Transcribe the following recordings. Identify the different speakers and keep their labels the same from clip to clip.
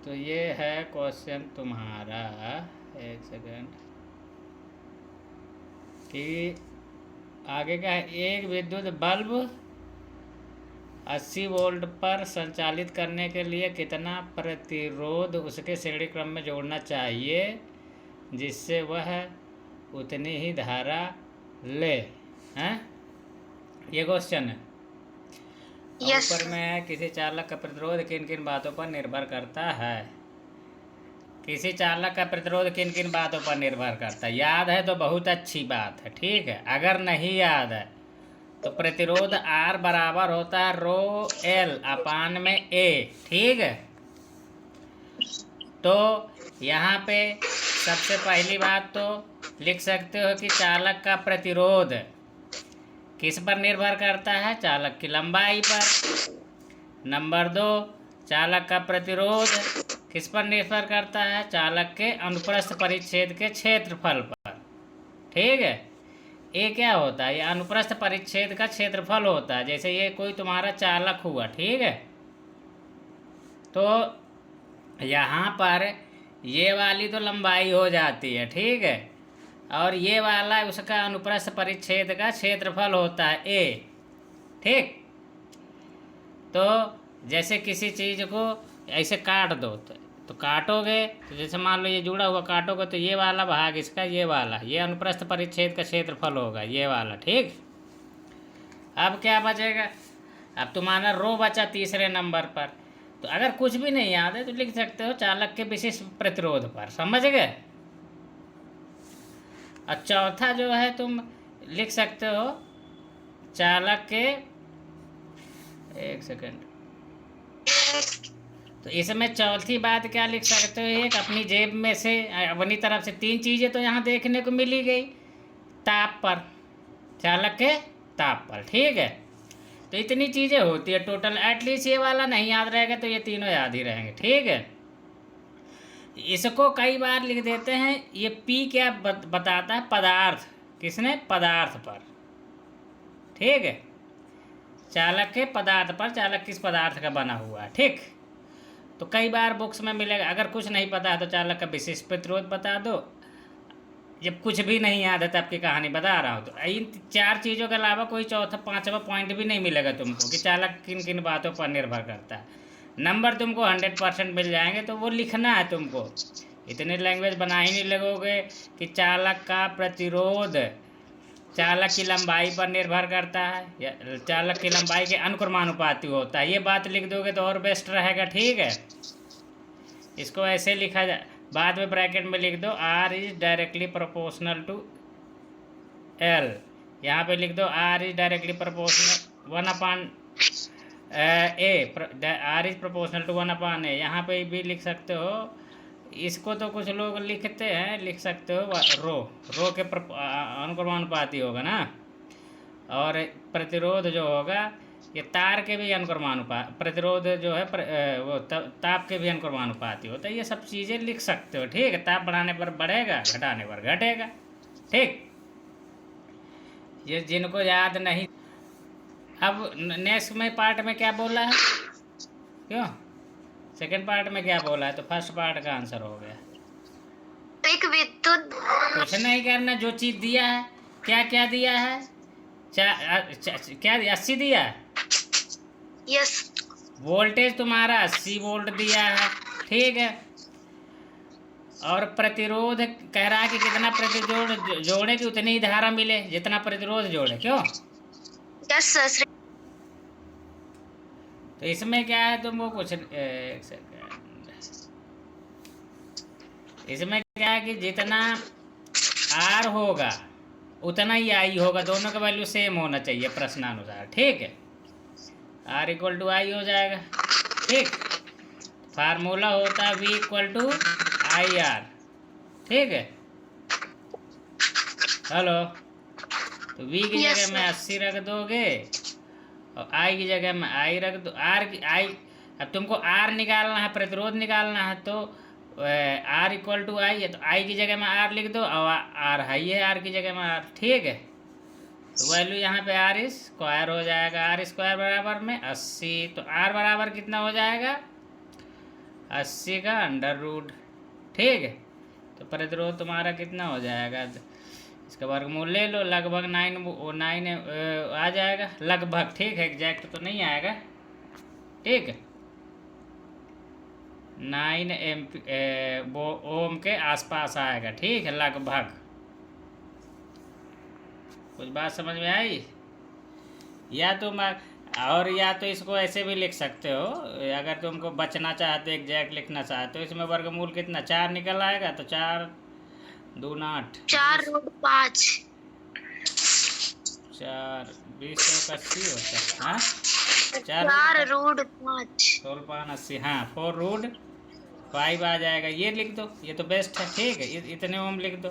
Speaker 1: तो ये है क्वेश्चन तुम्हारा, एक सेकेंड, कि आगे का है, एक विद्युत बल्ब 80 वोल्ट पर संचालित करने के लिए कितना प्रतिरोध उसके श्रेणी क्रम में जोड़ना चाहिए जिससे वह उतनी ही धारा ले। हैं, ये क्वेश्चन है।
Speaker 2: यस
Speaker 1: ऊपर में है, किसी चालक का प्रतिरोध किन किन बातों पर निर्भर करता है। किसी चालक का प्रतिरोध किन किन बातों पर निर्भर करता है, याद है तो बहुत अच्छी बात है, ठीक है। अगर नहीं याद है तो प्रतिरोध R बराबर होता है रो एल अपान में ए, ठीक है। तो यहाँ पे सबसे पहली बात तो लिख सकते हो कि चालक का प्रतिरोध किस पर निर्भर करता है, चालक की लंबाई पर। नंबर 2, चालक का प्रतिरोध किस पर निर्भर करता है, चालक के अनुप्रस्थ परिच्छेद के क्षेत्रफल पर, ठीक है। ये क्या होता है, ये अनुप्रस्थ परिच्छेद का क्षेत्रफल होता है। जैसे ये कोई तुम्हारा चालक हुआ, ठीक है, तो यहाँ पर ये वाली तो लंबाई हो जाती है, ठीक है, और ये वाला उसका अनुप्रस्थ परिच्छेद का क्षेत्रफल होता है ए, ठीक। तो जैसे किसी चीज़ को ऐसे काट दो तो काटोगे तो जैसे मान लो ये जुड़ा हुआ काटोगे तो ये वाला भाग इसका, ये वाला, ये अनुप्रस्थ परिच्छेद का क्षेत्रफल होगा, ये वाला, ठीक। अब क्या बचेगा, अब तुम्हारा रो बचा तीसरे नंबर पर। तो अगर कुछ भी नहीं याद है तो लिख सकते हो चालक के विशिष्ट प्रतिरोध पर, समझ गए। और चौथा जो है तुम लिख सकते हो चालक के, एक सेकेंड, तो इसमें चौथी बात क्या लिख सकते हो, एक अपनी जेब में से अपनी तरफ से 3 चीज़ें तो यहाँ देखने को मिली गई, ताप पर, चालक के ताप पर, ठीक है। तो इतनी चीज़ें होती है टोटल, एटलीस्ट ये वाला नहीं याद रहेगा तो ये तीनों याद ही रहेंगे, ठीक है। इसको कई बार लिख देते हैं, ये पी क्या बताता है, पदार्थ, किसने, पदार्थ पर, ठीक है, चालक के पदार्थ पर, चालक किस पदार्थ का बना हुआ है, ठीक। तो कई बार बुक्स में मिलेगा। अगर कुछ नहीं पता है तो चालक का विशिष्ट प्रतिरोध बता दो, जब कुछ भी नहीं याद है तब की कहानी बता रहा हूँ। तो इन 4 चीज़ों के अलावा कोई चौथा 5वां पॉइंट भी नहीं मिलेगा तुमको कि चालक किन किन बातों पर निर्भर करता है। नंबर तुमको 100% मिल जाएंगे, तो वो लिखना है तुमको। इतनी लैंग्वेज बना ही नहीं लगोगे कि चालक का प्रतिरोध चालक की लंबाई पर निर्भर करता है या चालक की लंबाई के अनुक्रमानुपाती होता है, ये बात लिख दोगे तो और बेस्ट रहेगा, ठीक है। इसको ऐसे लिखा जा, बाद में ब्रैकेट में लिख दो R is directly proportional to L, यहाँ पे लिख दो R is directly proportional 1/A, R is proportional to 1/A, यहाँ पे भी लिख सकते हो। इसको तो कुछ लोग लिखते हैं, लिख सकते हो रो के अनुक्रमानुपाती होगा ना, और प्रतिरोध जो होगा ये तार के भी अनुक्रमानुपात, प्रतिरोध जो है वो ताप के भी अनुक्रमानुपाती होता है। ये सब चीज़ें लिख सकते हो, ठीक है। ताप बढ़ाने पर बढ़ेगा, घटाने पर घटेगा, ठीक। ये जिनको याद नहीं, अब नेक्स्ट में पार्ट में क्या बोला है, क्यों सेकंड पार्ट में क्या बोला है, तो फर्स्ट पार्ट का आंसर हो गया।
Speaker 2: एक विद्युत,
Speaker 1: कुछ नहीं करना, जो चीज़ दिया है, क्या क्या दिया है, क्या 80 दिया है,
Speaker 2: यस
Speaker 1: वोल्टेज तुम्हारा 80 वोल्ट दिया है, ठीक है। और प्रतिरोध कह रहा है कि कितना प्रतिरोध जोड़े कि उतनी ही धारा मिले जितना प्रतिरोध जोड़े, क्यों।
Speaker 2: Yes sir.
Speaker 1: तो इसमें क्या है तुमको कुछ, एक सेकेंड, इसमें क्या है कि जितना R होगा उतना ही I होगा, दोनों का वैल्यू सेम होना चाहिए प्रश्नानुसार, ठीक है। R इक्वल टू I हो जाएगा, ठीक। फार्मूला होता है V इक्वल टू IR, ठीक है। हेलो, तो V की जगह में 80 रख दोगे और I की जगह में I रख दो, I, अब तुमको R निकालना है, प्रतिरोध निकालना है, तो R इक्वल टू I है, तो I की जगह में R लिख दो और R हाई है, R की जगह में R, ठीक है। तो वैल्यू यहाँ पे R स्क्वायर हो जाएगा, R स्क्वायर बराबर में 80, तो R बराबर कितना हो जाएगा, 80 का अंडर रूट, ठीक है। तो प्रतिरोध तुम्हारा कितना हो जाएगा, इसका वर्गमूल ले लो, लगभग 9 आ जाएगा लगभग, ठीक है, एग्जैक्ट तो नहीं आएगा, ठीक है। 9 ओम के आसपास आएगा, ठीक है, लगभग। कुछ बात समझ में आई? या तुम और या तो इसको ऐसे भी लिख सकते हो, अगर तुमको बचना चाहते हो, एग्जैक्ट लिखना चाहते हो, इसमें वर्गमूल कितना 4 निकल आएगा, तो 4 दूना 8,
Speaker 2: 4 रूट 5,
Speaker 1: 4 20 का 80 होता है, हाँ
Speaker 2: 4 रूट 5,
Speaker 1: 16 80, हाँ 4 रूट 5 आ जाएगा, ये लिख दो, ये तो बेस्ट है, ठीक है, इतने ओम लिख दो,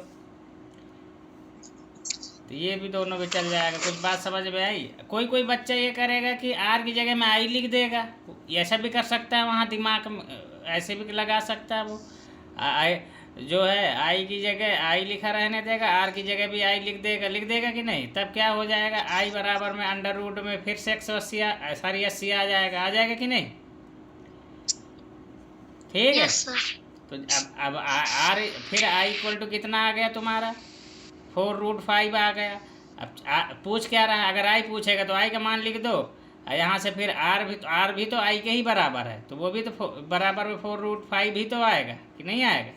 Speaker 1: तो ये भी दोनों भी चल जाएगा। कुछ बात समझ में आई? कोई कोई बच्चा ये करेगा कि आर की जगह में आई लिख देगा, ऐसा भी कर सकता है, वहाँ दिमाग में ऐसे भी लगा सकता है वो, आई जो है आई की जगह आई लिखा रहने देगा, आर की जगह भी आई लिख देगा कि नहीं, तब क्या हो जाएगा, आई बराबर में अंडर रूट में फिर से 180 सारी 80 आ जाएगा कि नहीं, ठीक है।
Speaker 2: Yes sir.
Speaker 1: तो अब आर फिर आई इक्वल टू कितना आ गया तुम्हारा, 4 रूट 5 आ गया। अब पूछ क्या रहा है, अगर आई पूछेगा तो आई का मान लिख दो, यहाँ से फिर आर भी तो आई के ही बराबर है, तो वो भी तो बराबर में 4 रूट 5 भी तो आएगा कि नहीं आएगा?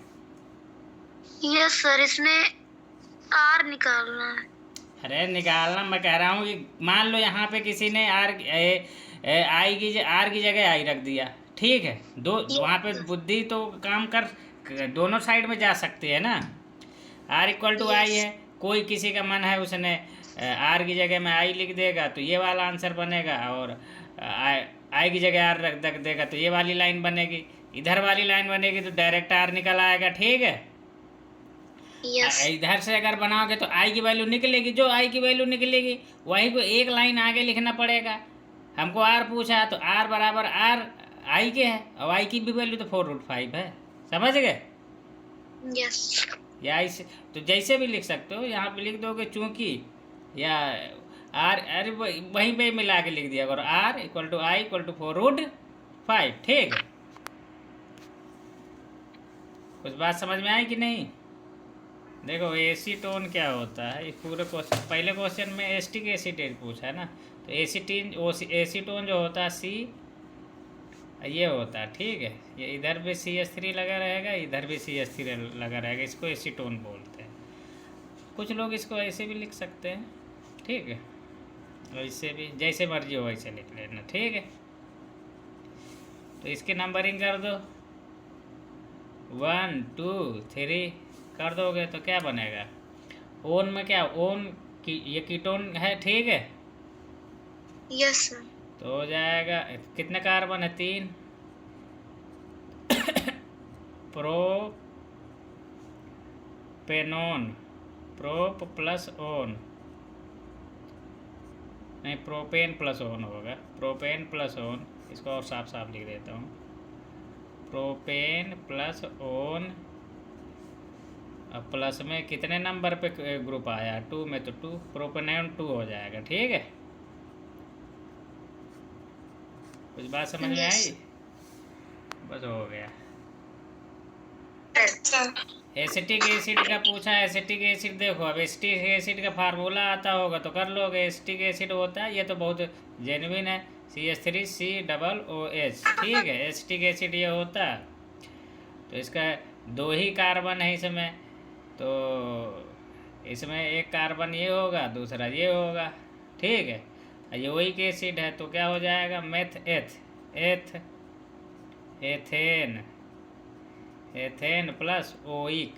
Speaker 2: यस सर, इसमें आर निकालना है।
Speaker 1: अरे निकालना, मैं कह रहा हूँ कि मान लो यहाँ पे किसी ने आर की जगह आई रख दिया, ठीक है, वहाँ पे बुद्धि तो काम कर दोनों साइड में जा सकती है ना। आर इक्वल टू आई है, कोई किसी का मन है उसने आर की जगह में आई लिख देगा तो ये वाला आंसर बनेगा, और आई की जगह आर रख देगा तो ये वाली लाइन बनेगी, इधर वाली लाइन बनेगी तो डायरेक्ट आर निकल आएगा, ठीक है।
Speaker 2: यस।
Speaker 1: इधर से अगर बनाओगे तो आई की वैल्यू निकलेगी, जो आई की वैल्यू निकलेगी वही को एक लाइन आगे लिखना पड़ेगा। हमको आर पूछा तो आर बराबर आर आई के है, और आई की भी वैल्यू तो 4 रूट 5 है, समझ गए?
Speaker 2: यस।
Speaker 1: या इसे तो जैसे भी लिख सकते हो, यहाँ पे लिख दोगे चूंकि, या आर अरे वहीं पे मिला के लिख दिया, अगर R equal to I equal to 4 root 5, ठीक है। कुछ बात समझ में आई कि नहीं? देखो एसीटोन क्या होता है, इस पूरे क्वेश्चन, पहले क्वेश्चन में एसिटिक एसिटेट पूछा है ना, तो एसीटोन जो होता है सी ये होता है, ठीक है, ये इधर भी CH3 लगा रहेगा, इधर भी CH3 लगा रहेगा, इसको एसीटोन बोलते हैं। कुछ लोग इसको ऐसे भी लिख सकते हैं, ठीक है, वैसे भी जैसे मर्जी हो वैसे लिख लेना, ठीक है। तो इसकी नंबरिंग कर दो, 1 2 3 कर दोगे तो क्या बनेगा, ओन में क्या, ओन की ये कीटोन है, ठीक है।
Speaker 2: Yes sir.
Speaker 1: तो हो जाएगा कितने कार्बन है, 3 प्रोपेनोन, प्रोप प्लस ओन, नहीं प्रोपेन प्लस ओन होगा, प्रोपेन प्लस ओन, इसको और साफ साफ लिख देता हूँ, प्रोपेन प्लस ओन, अब प्लस में कितने नंबर पे ग्रुप आया, 2 में, तो 2 प्रोपेनोन 2 हो जाएगा, ठीक है। कुछ बात समझ में आई? बस हो गया। एसिटिक एसिड का पूछा, एसिटिक एसिड देखो, अब एसिटिक एसिड का फार्मूला आता होगा तो कर लोगे, एसिटिक एसिड होता है, ये तो बहुत जेन्युइन है, CH3COOH, ठीक है, एसिटिक एसिड ये होता है। तो इसका 2 ही कार्बन है इसमें, तो इसमें एक कार्बन ये होगा, दूसरा ये होगा, ठीक है। योइक एसिड है तो क्या हो जाएगा, एथेन प्लस ओइक,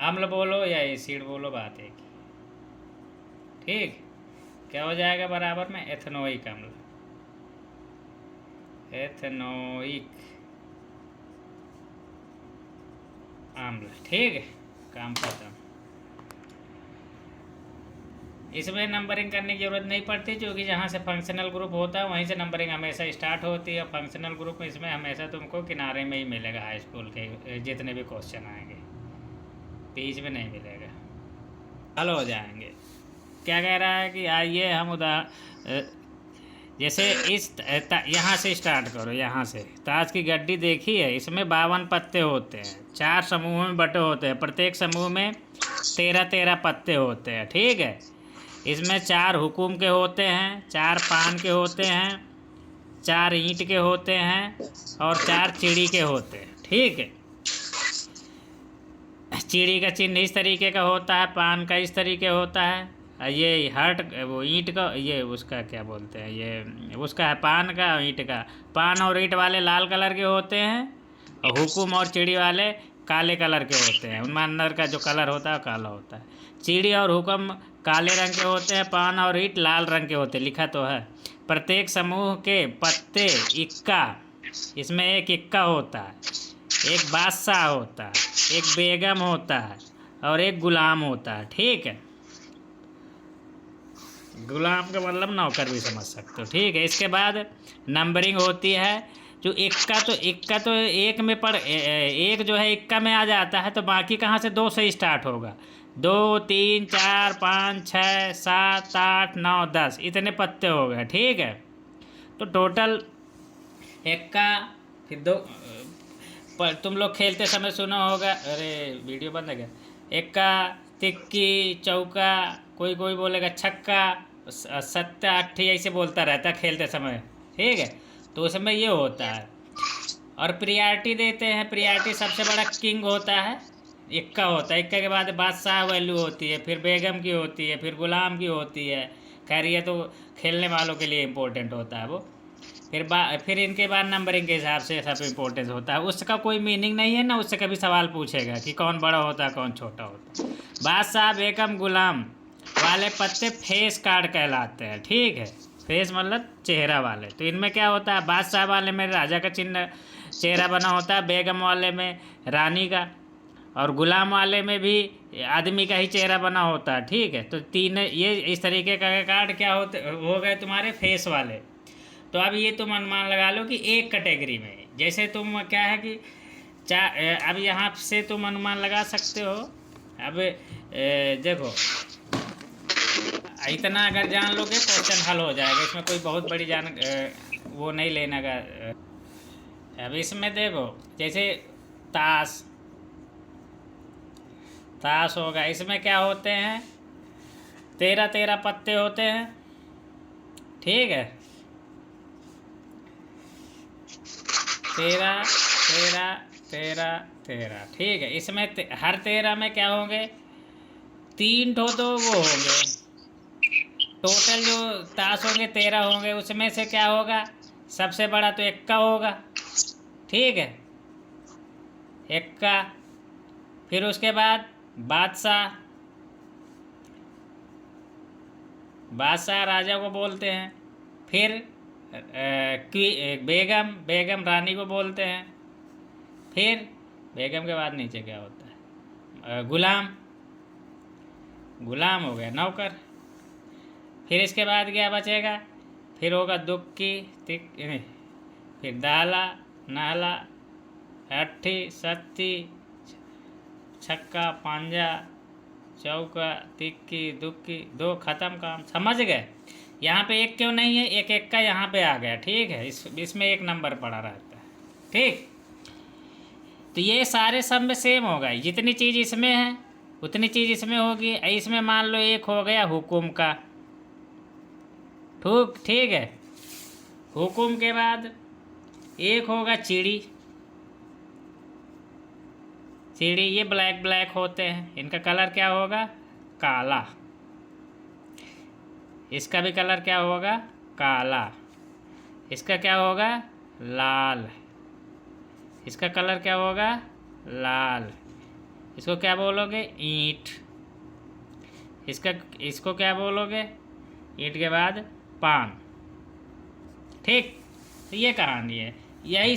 Speaker 1: अम्ल बोलो या एसिड बोलो, बात एक ही, ठीक। क्या हो जाएगा बराबर में, एथेनोइक अम्ल, एथेनोइक अम्ल, ठीक है, काम खत्म। इसमें नंबरिंग करने की ज़रूरत नहीं पड़ती, क्योंकि जहाँ से फंक्शनल ग्रुप होता है वहीं से नंबरिंग हमेशा स्टार्ट होती है। फंक्शनल ग्रुप इसमें हमेशा तुमको किनारे में ही मिलेगा, हाई स्कूल के जितने भी क्वेश्चन आएंगे, बीच में नहीं मिलेगा, हल हो जाएंगे। क्या कह रहा है कि आइए हम जैसे यहाँ से स्टार्ट करो, यहाँ से। ताश की गड्डी देखी है, इसमें 52 पत्ते होते हैं, 4 समूहों में बटे होते हैं, प्रत्येक समूह में 13-13 पत्ते होते हैं, ठीक है। इसमें 4 हुकुम के होते हैं, 4 पान के होते हैं, 4 ईंट के होते हैं और 4 चिड़ी के होते हैं, ठीक है। चिड़ी का चिन्ह इस तरीके का होता है, पान का इस तरीके होता है, ये हर्ट वो ईंट का, ये उसका क्या बोलते हैं, ये उसका है पान का, ईंट का। पान और ईंट वाले लाल कलर के होते हैं और हुकुम और चिड़ी वाले काले कलर के होते हैं, उनमें अंदर का जो कलर होता है काला होता है। चिड़ी और हुकुम काले रंग के होते हैं, पान और ईंट लाल रंग के होते हैं, लिखा तो है। प्रत्येक समूह के पत्ते इक्का, इसमें एक इक्का होता है, एक बादशाह होता है, एक बेगम होता है और एक गुलाम होता है, ठीक है। गुलाम का मतलब नौकर भी समझ सकते हो, ठीक है। इसके बाद नंबरिंग होती है, जो इक्का तो एक में एक जो है इक्का में आ जाता है, तो बाकी कहाँ से 2 से स्टार्ट होगा। 2 3 4 5 6 7 8 9 10 इतने पत्ते हो गए, ठीक है। तो टोटल इक्का, फिर 2 तुम लोग खेलते समय सुना होगा, अरे वीडियो बंद है क्या, इक्का, तिक्की, चौका, कोई कोई बोलेगा छक्का, सत्ता, अट्ठी, ऐसे बोलता रहता है खेलते समय, ठीक है। तो उसमें ये होता है। और प्रियॉरिटी देते हैं, प्रियॉरिटी सबसे बड़ा किंग होता है, इक्का होता है। इक्का के बाद बादशाह वैल्यू होती है, फिर बेगम की होती है, फिर गुलाम की होती है। खैर ये तो खेलने वालों के लिए इम्पोर्टेंट होता है वो। फिर इनके बाद नंबरिंग के हिसाब से सब इम्पोर्टेंस होता है। उसका कोई मीनिंग नहीं है ना, उससे कभी सवाल पूछेगा कि कौन बड़ा होता है कौन छोटा होता है। बादशाह बेगम गुलाम वाले पत्ते फेस कार्ड कहलाते हैं, ठीक है। फेस मतलब चेहरा वाले। तो इनमें क्या होता है, बादशाह वाले में राजा का चिन्ह चेहरा बना होता है, बेगम वाले में रानी का, और गुलाम वाले में भी आदमी का ही चेहरा बना होता है, ठीक है। तो 3 ये इस तरीके का कार्ड क्या होते हो गए तुम्हारे फेस वाले। तो अब ये तुम अनुमान लगा लो कि एक कैटेगरी में, जैसे तुम क्या है कि अब यहाँ से तुम अनुमान लगा सकते हो। अब देखो, इतना अगर जान लोगे क्वेश्चन हल हो जाएगा, इसमें कोई बहुत बड़ी वो नहीं लेना का। अब इसमें देखो, जैसे ताश होगा, इसमें क्या होते हैं, 13-13 पत्ते होते हैं, ठीक है। 13 13 13 13, ठीक है। इसमें हर 13 में क्या होंगे, 3 ठो तो वो होंगे, टोटल जो ताश होंगे 13 होंगे, उसमें से क्या होगा, सबसे बड़ा तो इक्का होगा, ठीक है, इक्का। फिर उसके बाद बादशाह राजा को बोलते हैं। फिर बेगम रानी को बोलते हैं। फिर बेगम के बाद नीचे क्या होता है, गुलाम हो गया, नौकर। फिर इसके बाद क्या बचेगा, फिर होगा दुक्की, फिर दाला, नाला, अट्ठी, सत्ती, छक्का, पांजा, चौका, तिक्की, दुक्की, 2 खत्म काम, समझ गए। यहाँ पे एक क्यों नहीं है, एक इक्का यहाँ पे आ गया, ठीक है। इसमें 1 नंबर पड़ा रहता है, ठीक। तो ये सारे सब में सेम होगा, जितनी चीज़ इसमें है उतनी चीज़ इसमें होगी। इसमें मान लो एक हो गया हुकुम का, ठीक है। हुकुम के बाद एक होगा चिड़ी, ये ब्लैक होते हैं, इनका कलर क्या होगा, काला। इसका भी कलर क्या होगा, काला। इसका क्या होगा, लाल। इसका कलर क्या होगा, लाल। इसको क्या बोलोगे, ईंट। इसको क्या बोलोगे, ईंट के बाद पान, ठीक। तो ये कहानी है, यही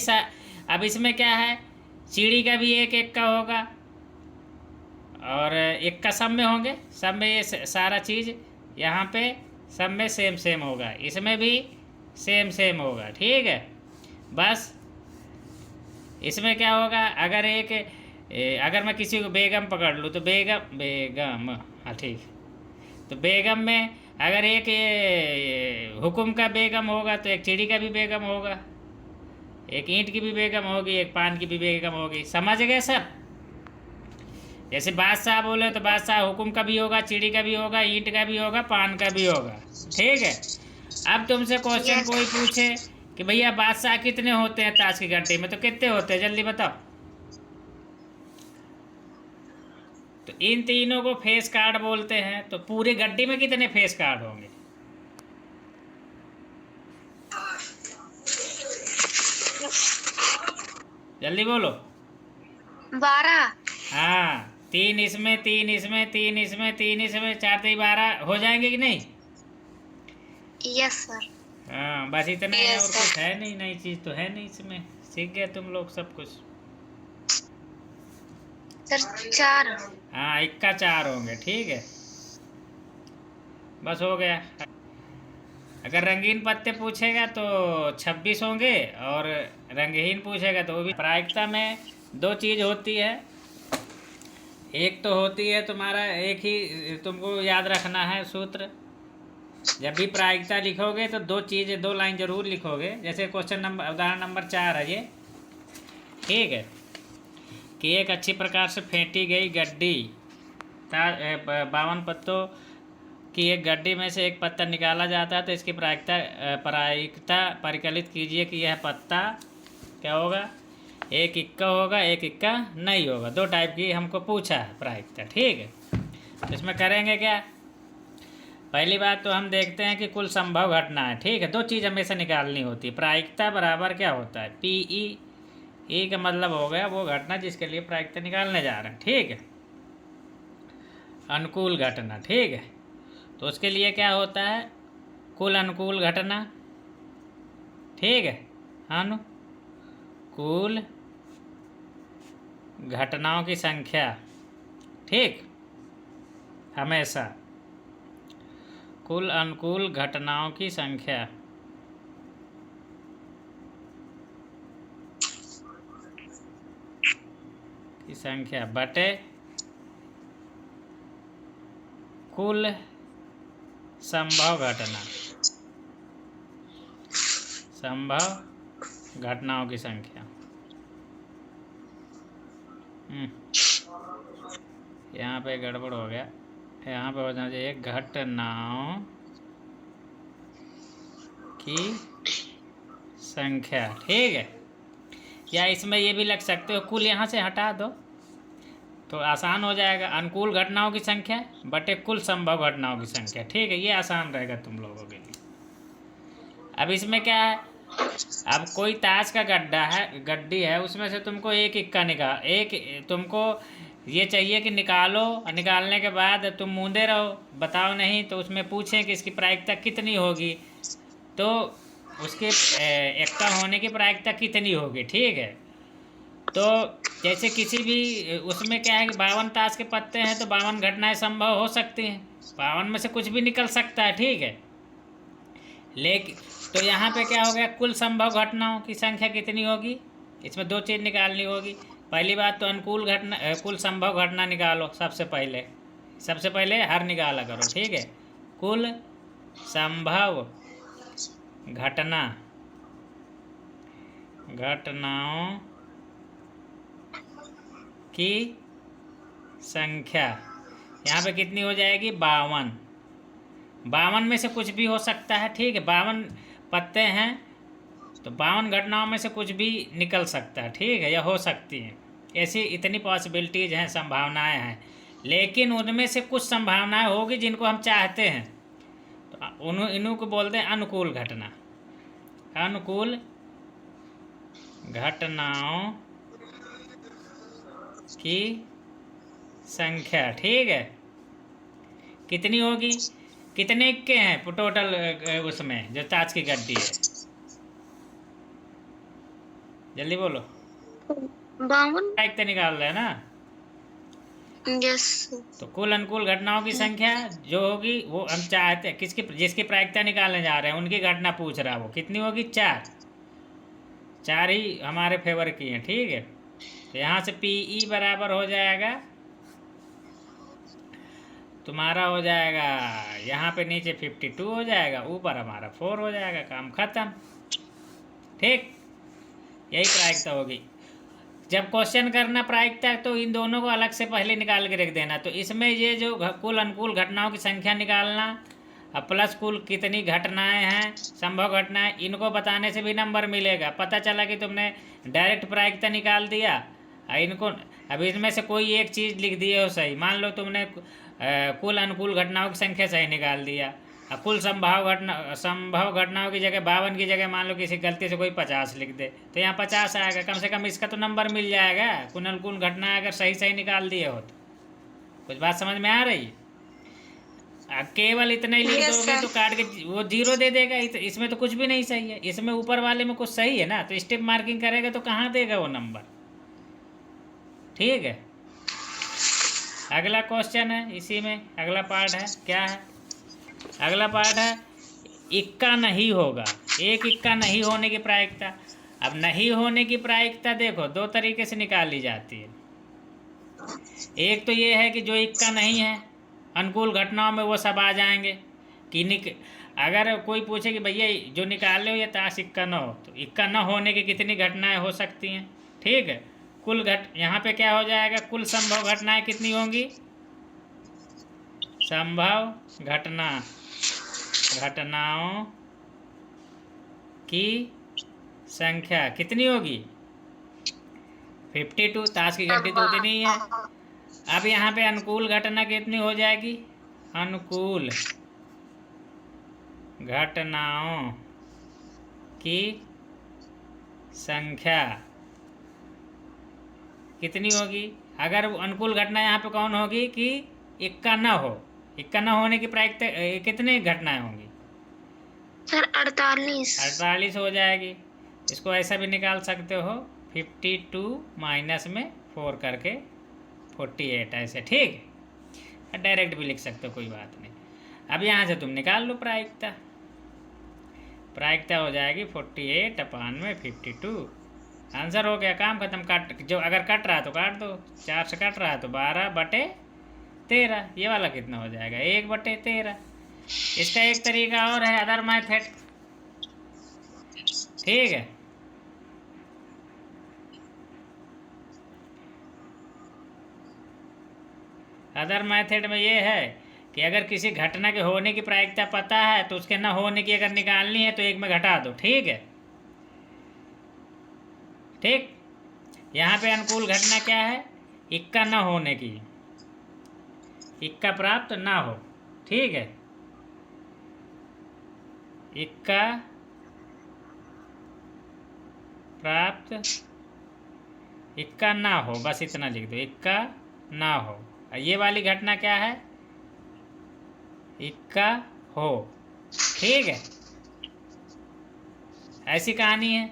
Speaker 1: अब इसमें क्या है, चिड़ी का भी एक इक्का होगा और इक्का सब में होंगे, सब में ये सारा चीज़ यहाँ पे सब में सेम होगा, इसमें भी सेम होगा, ठीक है। बस इसमें क्या होगा, अगर मैं किसी को बेगम पकड़ लूँ तो बेगम, हाँ ठीक। तो बेगम में अगर एक ये हुकुम का बेगम होगा तो एक चिड़ी का भी बेगम होगा, एक ईंट की भी बेगम होगी, एक पान की भी बेगम होगी। समझ गए सर? जैसे बादशाह बोले तो बादशाह हुकुम का भी होगा, चिड़ी का भी होगा, ईंट का भी होगा, पान का भी होगा। ठीक है। अब तुमसे क्वेश्चन
Speaker 2: यस
Speaker 1: कोई पूछे कि भैया बादशाह कितने होते हैं ताश की गड्डी में, तो कितने होते हैं जल्दी बताओ। तो इन तीनों को फेस कार्ड बोलते हैं। तो पूरी गड्डी में कितने फेस कार्ड होंगे? जल्दी बोलो।
Speaker 2: 12।
Speaker 1: हाँ, 3 इसमें, 3 इसमें, 3 इसमें, 3 इसमें, 4 3 12 हो जाएंगे कि नहीं?
Speaker 2: Yes sir.
Speaker 1: हाँ, बस इतना है,
Speaker 2: यस
Speaker 1: और
Speaker 2: सर।
Speaker 1: कुछ है नहीं, नई चीज़ तो है नहीं इसमें। सीख गए तुम लोग सब कुछ।
Speaker 2: सर 4।
Speaker 1: हाँ, इक्का 4 होंगे। ठीक है, बस हो गया। अगर रंगीन पत्ते पूछेगा तो 26 होंगे, और रंगहीन पूछेगा तो वो भी। प्रायिकता में 2 चीज़ होती है। एक तो होती है तुम्हारा, एक ही तुमको याद रखना है सूत्र। जब भी प्रायिकता लिखोगे तो 2 चीज़ें, 2 लाइन जरूर लिखोगे। जैसे क्वेश्चन नंबर, उदाहरण नंबर 4 है ये। ठीक है, कि एक अच्छी प्रकार से फेंटी गई गड्डी 52 पत्तों कि एक गड्डी में से एक पत्ता निकाला जाता है, तो इसकी प्रायिकता परिकलित कीजिए कि यह पत्ता क्या होगा, एक इक्का होगा, एक इक्का नहीं होगा। 2 टाइप की हमको पूछा है प्रायिकता। ठीक है, तो इसमें करेंगे क्या? पहली बात तो हम देखते हैं कि कुल संभव घटना है। ठीक है, 2 चीज़ हमेशा निकालनी होती है। प्रायिकता बराबर क्या होता है, PE का मतलब हो गया वो घटना जिसके लिए प्रायिकता निकालने जा रहे हैं। ठीक है, अनुकूल घटना। ठीक है, तो उसके लिए क्या होता है, कुल अनुकूल घटना। ठीक है, अनुकूल घटनाओं की संख्या। ठीक, हमेशा कुल अनुकूल घटनाओं की संख्या बटे कुल संभव घटनाओं की संख्या। यहाँ पे गड़बड़ हो गया, यहाँ पे हो जाना चाहिए घटनाओं की संख्या। ठीक है, या इसमें ये भी लग सकते हो, कुल यहाँ से हटा दो तो आसान हो जाएगा। अनुकूल घटनाओं की संख्या बटे कुल संभव घटनाओं की संख्या। ठीक है, ये आसान रहेगा तुम लोगों के लिए। अब इसमें क्या है, अब कोई ताश का गड्डी है, उसमें से तुमको एक इक्का तुमको ये चाहिए कि निकालो, और निकालने के बाद तुम मूंदे रहो, बताओ नहीं तो उसमें पूछें कि इसकी प्रायिकता कितनी होगी, तो उसके इक्का होने की प्रायिकता कितनी होगी। ठीक है, तो जैसे किसी भी उसमें क्या है कि 52 ताश के पत्ते हैं तो 52 घटनाएं संभव हो सकती हैं, 52 में से कुछ भी निकल सकता है। ठीक है, लेकिन तो यहाँ पे क्या हो गया, कुल संभव घटनाओं की संख्या कितनी होगी, इसमें 2 चीज़ निकालनी होगी। पहली बात तो अनुकूल घटना, कुल संभव घटना निकालो। सबसे पहले हर निकाला करो। ठीक है, कुल संभव घटनाओं की संख्या यहाँ पे कितनी हो जाएगी, 52। 52 में से कुछ भी हो सकता है। ठीक है, 52 पत्ते हैं तो 52 घटनाओं में से कुछ भी निकल सकता है। ठीक है, या हो सकती हैं, ऐसी इतनी पॉसिबिलिटीज़ हैं, संभावनाएं हैं। लेकिन उनमें से कुछ संभावनाएं होगी जिनको हम चाहते हैं, तो इन्हों को बोलते हैं अनुकूल घटना। अनुकूल घटनाओं की संख्या। ठीक है, कितनी होगी, कितने के हैं टोटल उसमें जो ताज की गड्डी है, जल्दी बोलो।
Speaker 2: 52।
Speaker 1: एक तो निकाल रहे हैं ना।
Speaker 2: यस।
Speaker 1: तो कुल अनुकूल घटनाओं की संख्या जो होगी वो हम चाहते हैं जिसकी प्रायिकता निकालने जा रहे हैं उनकी घटना पूछ रहा है, वो कितनी होगी, 4 ही हमारे फेवर की हैं। ठीक है, तो यहाँ से PE बराबर हो जाएगा, तुम्हारा हो जाएगा यहाँ पे नीचे 52 हो जाएगा, ऊपर हमारा 4 हो जाएगा, काम खत्म। ठीक, यही प्रायिकता होगी। जब क्वेश्चन करना प्रायिकता तो इन दोनों को अलग से पहले निकाल के रख देना। तो इसमें ये जो कुल अनुकूल घटनाओं की संख्या निकालना, अब प्लस कुल कितनी घटनाएं हैं, संभव घटनाएं, इनको बताने से भी नंबर मिलेगा। पता चला कि तुमने डायरेक्ट प्रायिकता निकाल दिया, इनको अब इसमें से कोई एक चीज़ लिख दिए हो सही, मान लो तुमने कुल अनुकूल घटनाओं की संख्या सही निकाल दिया, कुल संभव घटनाओं की जगह 52 की जगह मान लो किसी गलती से कोई 50 लिख दे, तो यहाँ 50 आएगा, कम से कम इसका तो नंबर मिल जाएगा। कुल अनुकूल घटना अगर सही सही निकाल दिए हो तो कुछ बात समझ में आ रही है? केवल इतना ही लिख
Speaker 2: Yes,
Speaker 1: दोगे
Speaker 2: sir.
Speaker 1: तो काट के वो 0 दे देगा। इसमें तो कुछ भी नहीं सही है, इसमें ऊपर वाले में कुछ सही है ना, तो स्टेप मार्किंग करेगा तो कहाँ देगा वो नंबर। ठीक है, अगला क्वेश्चन है, इसी में अगला पार्ट है, क्या है अगला पार्ट है, इक्का नहीं होगा, एक इक्का नहीं होने की प्रायिकता। अब नहीं होने की प्रायिकता देखो दो तरीके से निकाली जाती है। एक तो ये है कि जो इक्का नहीं है अनुकूल घटनाओं में वो सब आ जाएंगे कि अगर कोई पूछे कि भैया जो निकाले हो ये ताश इक्का न हो, तो इक्का न होने की कितनी घटनाएं हो सकती हैं। ठीक है, कुल यहाँ पे क्या हो जाएगा, कुल संभव घटनाएं कितनी होंगी, संभव घटनाओं की संख्या कितनी होगी, 52। ताश की घंटी तो उतनी ही है। अब यहाँ पे अनुकूल घटना कितनी हो जाएगी, अनुकूल घटनाओं की संख्या कितनी होगी। अगर अनुकूल घटना यहाँ पे कौन होगी कि इक्का न हो, इक्का न होने की प्रायिकता कितनी घटनाएं होंगी
Speaker 2: सर 48
Speaker 1: हो जाएगी। इसको ऐसा भी निकाल सकते हो 52 माइनस में 4 करके 48 ऐसे। ठीक है, डायरेक्ट भी लिख सकते हो, कोई बात नहीं। अब यहाँ से तुम निकाल लो प्रायिकता, प्रायिकता हो जाएगी 48 अपान में 52। आंसर हो गया, काम खत्म। काट, जो अगर कट रहा है तो काट दो, 4 से कट रहा है तो 12/13। ये वाला कितना हो जाएगा, 1/13। इसका एक तरीका और है, अदर मेथड। ठीक है, अदर मेथड में ये है कि अगर किसी घटना के होने की प्रायिकता पता है तो उसके न होने की अगर निकालनी है तो एक में घटा दो। ठीक है, ठीक। यहाँ पे अनुकूल घटना क्या है, इक्का न होने की, इक्का प्राप्त ना हो। ठीक है, इक्का प्राप्त, इक्का ना हो, बस इतना लिख दो, इक्का ना हो। ये वाली घटना क्या है, इक्का हो। ठीक है, ऐसी कहानी है।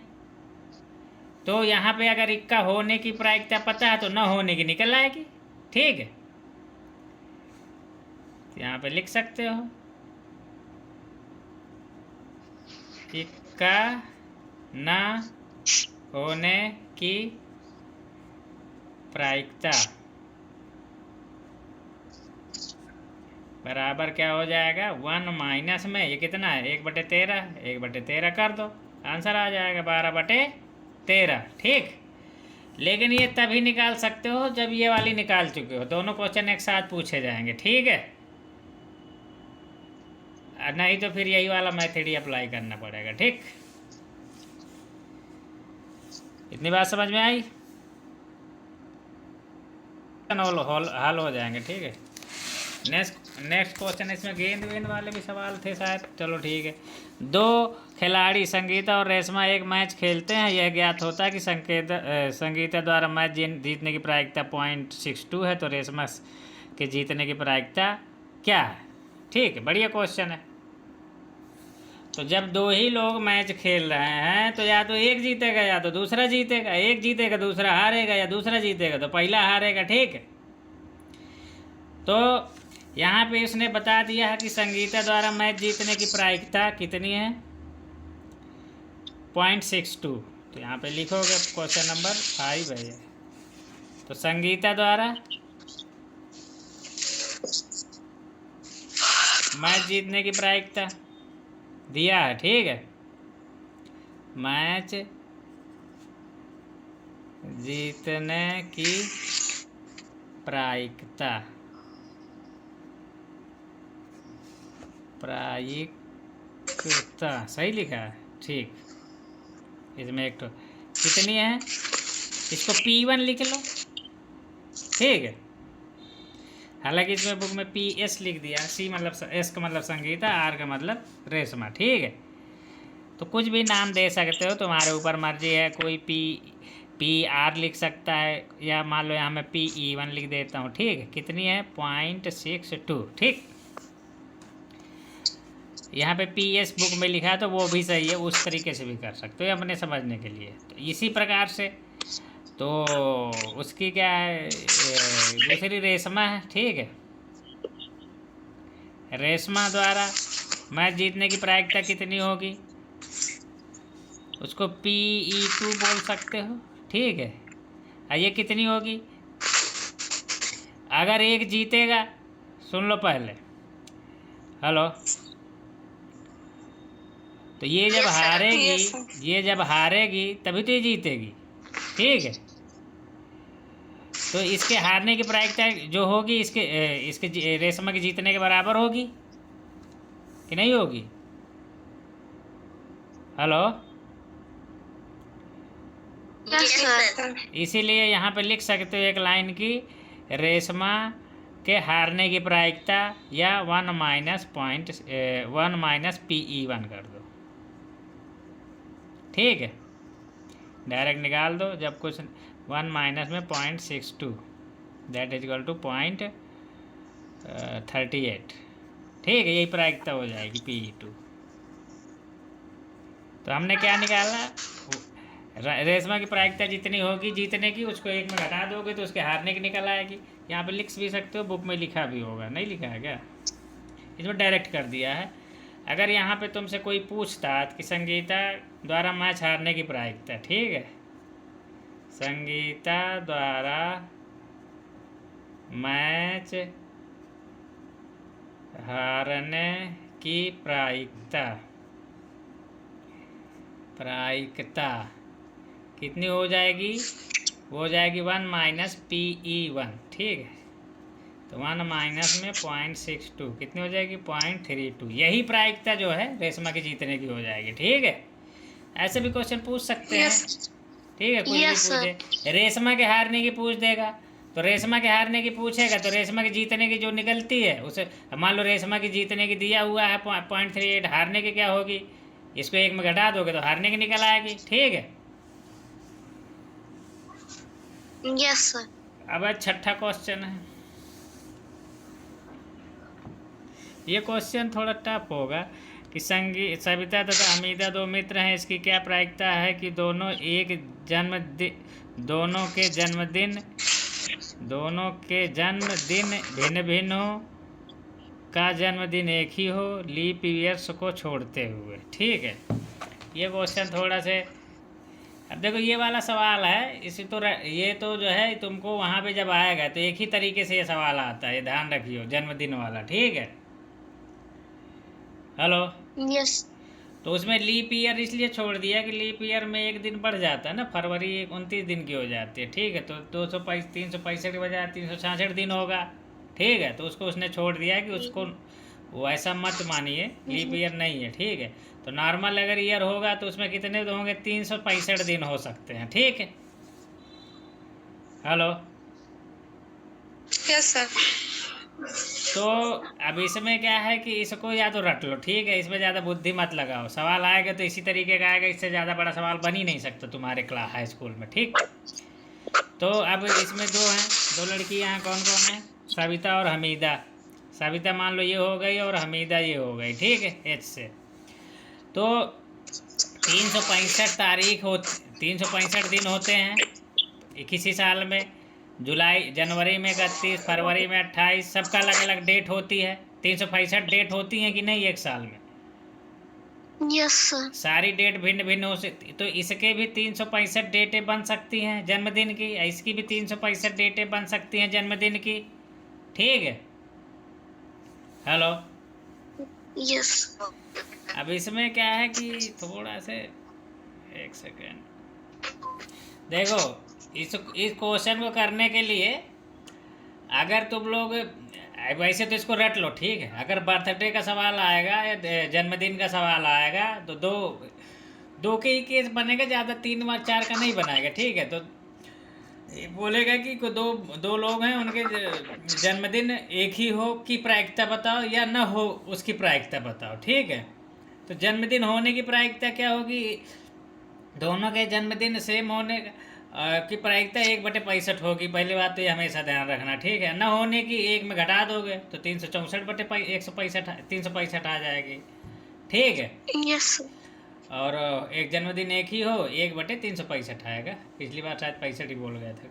Speaker 1: तो यहाँ पे अगर इक्का होने की प्रायिकता पता है तो न होने की निकल आएगी। ठीक है, तो यहाँ पे लिख सकते हो इक्का न होने की प्रायिकता बराबर क्या हो जाएगा, 1 माइनस में ये कितना है, 1/13, 1/13 कर दो, आंसर आ जाएगा 12/13। ठीक, लेकिन ये तभी निकाल सकते हो जब ये वाली निकाल चुके हो, दोनों क्वेश्चन एक साथ पूछे जाएंगे। ठीक है, नहीं तो फिर यही वाला मेथड ही अप्लाई करना पड़ेगा। ठीक, इतनी बात समझ में आई, हल हो जाएंगे। ठीक है, नेक्स्ट क्वेश्चन, इसमें गेंद वेंद वाले भी सवाल थे शायद। चलो ठीक है, 2 खिलाड़ी संगीता और रेशमा एक मैच खेलते हैं। यह ज्ञात होता है कि संगीता द्वारा मैच जीतने की प्रायिकता 0.62 है, तो रेशमा के जीतने की प्रायिकता क्या है। ठीक है, बढ़िया क्वेश्चन है। तो जब 2 ही लोग मैच खेल रहे हैं तो या तो एक जीतेगा या तो दूसरा जीतेगा, एक जीतेगा दूसरा हारेगा, या दूसरा जीतेगा तो पहला हारेगा। ठीक है, तो यहाँ पे उसने बता दिया है कि संगीता द्वारा मैच जीतने की प्रायिकता कितनी है, 0.62। तो यहाँ पे लिखोगे क्वेश्चन नंबर 5 है ये। तो संगीता द्वारा मैच जीतने की प्रायिकता दिया है, ठीक है। मैच जीतने की प्रायिकता, प्रायिकता सही लिखा है, ठीक। इसमें एक तो कितनी है, इसको P1 लिख लो, ठीक है। हालांकि इसमें बुक में PS लिख दिया, C मतलब S का मतलब संगीता, R का मतलब रेशमा, ठीक है। तो कुछ भी नाम दे सकते हो, तुम्हारे ऊपर मर्जी है। कोई PR लिख सकता है, या मान लो यहाँ मैं PE1 लिख देता हूँ, ठीक है। कितनी है 0.62, ठीक। यहाँ पे PS बुक में लिखा है तो वो भी सही है, उस तरीके से भी कर सकते हो अपने समझने के लिए। तो इसी प्रकार से तो उसकी क्या है, दूसरी रेशमा है, ठीक है। रेशमा द्वारा मैच जीतने की प्रायिकता कितनी होगी, उसको PE2 बोल सकते हो, ठीक है। और ये कितनी होगी, अगर एक जीतेगा, सुन लो पहले, हेलो, तो ये जब हारेगी, ये जब हारेगी तभी तो ये जीतेगी, ठीक है। तो इसके हारने की प्रायिकता जो होगी इसके रेशमा के जीतने के बराबर होगी कि नहीं होगी, हेलो। इसीलिए यहाँ पे लिख सकते हो एक लाइन की, रेशमा के हारने की प्रायिकता, या 1 माइनस PE1 कर दो, ठीक है। डायरेक्ट निकाल दो, जब कुछ 1 माइनस में 0.62 दैट इज इक्वल टू 0.38, ठीक है। यही प्रायिकता हो जाएगी PE2। तो हमने क्या निकाला, रेशमा की प्रायिकता जितनी होगी जीतने की, उसको एक में घटा दोगे तो उसके हारने की निकल आएगी। यहाँ पे लिख भी सकते हो, बुक में लिखा भी होगा, नहीं लिखा है क्या, इसमें डायरेक्ट कर दिया है। अगर यहाँ पे तुमसे कोई पूछता कि संगीता द्वारा मैच हारने की प्रायिकता, ठीक है, संगीता द्वारा मैच हारने की प्रायिकता कितनी हो जाएगी, वो हो जाएगी 1 माइनस PE1, ठीक है। तो 1 माइनस में 0.62 कितनी हो जाएगी 0.32। यही प्रायिकता जो है रेशमा की जीतने की हो जाएगी, ठीक है। ऐसे भी क्वेश्चन पूछ सकते हैं, ठीक है। कोई भी पूछे, रेशमा के हारने की पूछ देगा, तो रेशमा के हारने की पूछेगा तो रेशमा की जीतने की जो निकलती है उसे, मान लो रेशमा की जीतने की दिया हुआ है 0.38, हारने की क्या होगी, इसको एक में घटा दोगे तो हारने की निकल आएगी, ठीक है।
Speaker 2: Yes sir.
Speaker 1: अब छठा क्वेश्चन है, ये क्वेश्चन थोड़ा टफ होगा कि सविता तथा हमीदा दो मित्र हैं, इसकी क्या प्रायिकता है कि दोनों के जन्मदिन भिन्न भिन्न हो, का जन्मदिन एक ही हो, लीप ईयर्स को छोड़ते हुए, ठीक है। ये क्वेश्चन थोड़ा से, अब देखो ये वाला सवाल है, इसी तो ये तो जो है तुमको वहाँ पे जब आएगा तो एक ही तरीके से ये सवाल आता है, ध्यान रखियो, जन्मदिन वाला, ठीक है, हेलो।
Speaker 2: यस।
Speaker 1: तो उसमें लीप ईयर इसलिए छोड़ दिया कि लीप ईयर में एक दिन बढ़ जाता है ना, फरवरी 29 दिन की हो जाती है, ठीक है। तो 365 की बजाय 366 दिन होगा, ठीक है। तो उसको उसने छोड़ दिया कि उसको वैसा मत मानिए, लीप ईयर नहीं है, ठीक है। तो नॉर्मल अगर ईयर होगा तो उसमें कितने तो होंगे 365 दिन हो सकते हैं, ठीक है, हेलो।
Speaker 2: Yes sir.
Speaker 1: तो अब इसमें क्या है कि इसको या तो रट लो, ठीक है, इसमें ज़्यादा बुद्धि मत लगाओ, सवाल आएगा तो इसी तरीके का आएगा, इससे ज़्यादा बड़ा सवाल बन ही नहीं सकता तुम्हारे क्लास हाई स्कूल में, ठीक। तो अब इसमें दो हैं, दो लड़कियाँ कौन कौन है, सविता और हमीदा। सविता मान लो ये हो गई और हमीदा ये हो गई, ठीक है, H से। तो 365 दिन होते हैं किसी साल में, जनवरी में 31, फरवरी में 28, सबका अलग अलग डेट होती है। 365 डेट होती हैं कि नहीं एक साल में,
Speaker 2: यस सर।
Speaker 1: सारी डेट भिन्न भिन्न हो सकती, तो इसके भी 365 डेटें बन सकती हैं जन्मदिन की, इसकी भी 365 डेटें बन सकती हैं जन्मदिन की, ठीक है, हेलो।
Speaker 2: Yes.
Speaker 1: अब इसमें क्या है कि थोड़ा से, एक सेकेंड, देखो, इस क्वेश्चन को करने के लिए अगर तुम लोग वैसे तो इसको रट लो, ठीक है। अगर बर्थडे का सवाल आएगा या जन्मदिन का सवाल आएगा तो दो दो के ही केस बनेगा, ज़्यादा 3 और 4 का नहीं बनाएगा, ठीक है। तो ये बोलेगा कि दो दो लोग हैं, उनके जन्मदिन एक ही हो की प्रायिकता बताओ या न हो उसकी प्रायिकता बताओ, ठीक है। तो जन्मदिन होने की प्रायिकता क्या होगी, दोनों के जन्मदिन सेम होने की प्रायिकता 1/65 होगी। पहली बात तो ये हमेशा ध्यान रखना, ठीक है। न होने की 1 में घटा दोगे तो 364/165 आ जाएगी, ठीक है।
Speaker 2: Yes.
Speaker 1: और एक जन्मदिन एक ही हो, 1/365 आएगा। पिछली बार शायद 65 ही बोल गया था।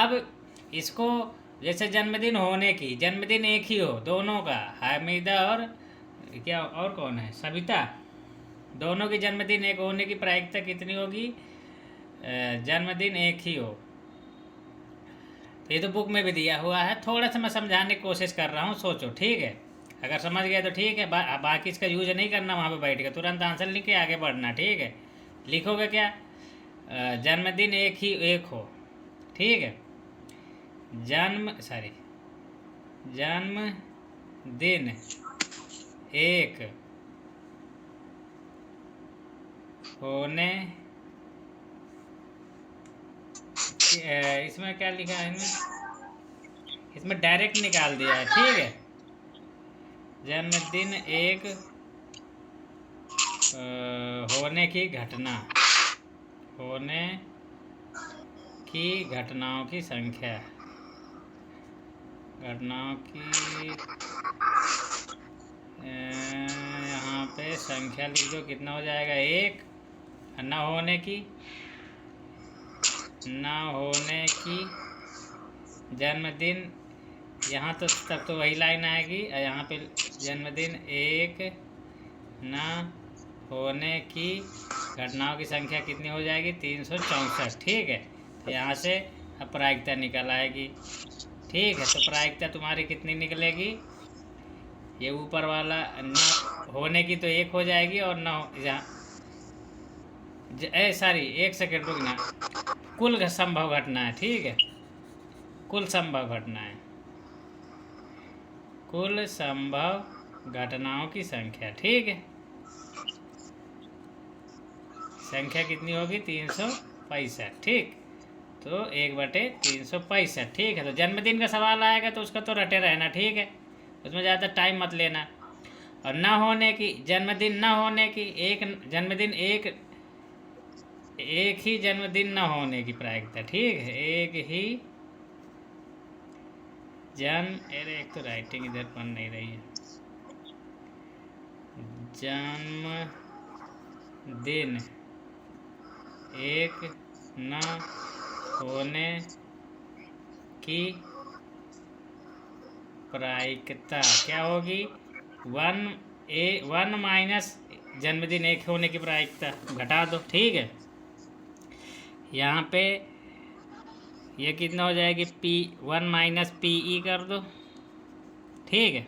Speaker 1: अब इसको जैसे जन्मदिन होने की, जन्मदिन एक ही हो दोनों का, हामिदा और क्या और कौन है, सविता, दोनों की जन्मदिन एक होने की प्रायिकता कितनी होगी, जन्मदिन एक ही हो। तो ये तो बुक में भी दिया हुआ है, थोड़ा सा मैं समझाने की कोशिश कर रहा हूँ, सोचो, ठीक है। अगर समझ गए तो ठीक है, बाकी इसका यूज नहीं करना वहाँ पे बैठ के, तुरंत आंसर लिख के आगे बढ़ना, ठीक है। लिखोगे क्या, जन्मदिन एक हो, ठीक है। जन्मदिन एक होने, इसमें क्या लिखा है, इसमें डायरेक्ट निकाल दिया है, ठीक है। जन्मदिन एक होने की घटना, होने की घटनाओं की संख्या, घटनाओं की यहाँ पे संख्या लिख दो, कितना हो जाएगा, 1। न होने की जन्मदिन, यहाँ तो तब तो वही लाइन आएगी, यहाँ पे जन्मदिन एक न होने की घटनाओं की संख्या कितनी हो जाएगी, 364, ठीक है। तो यहाँ से अब प्रायिकता निकल आएगी, ठीक है। तो प्रायिकता तुम्हारी कितनी निकलेगी, ये ऊपर वाला न होने की तो 1 हो जाएगी, और न सॉरी, एक सेकेंड रुकना, कुल संभव घटना है, ठीक है। कुल संभव घटना है, कुल संभव घटनाओं की संख्या, ठीक है। संख्या कितनी होगी, 365, ठीक। तो 1/365, ठीक है। तो जन्मदिन का सवाल आएगा तो उसका तो रटे रहना, ठीक है, उसमें ज़्यादा टाइम मत लेना। और ना होने की, जन्मदिन ना होने की, एक जन्मदिन एक ही जन्मदिन न होने की प्रायिकता, ठीक है। एक ही अरे एक तो राइटिंग इधर बन नहीं रही है, जन्मदिन एक न होने की प्रायिकता क्या होगी, 1 माइनस जन्मदिन एक होने की प्रायिकता, घटा दो, ठीक है। यहाँ पे ये कितना हो जाएगी, P1 माइनस PE कर दो, ठीक है,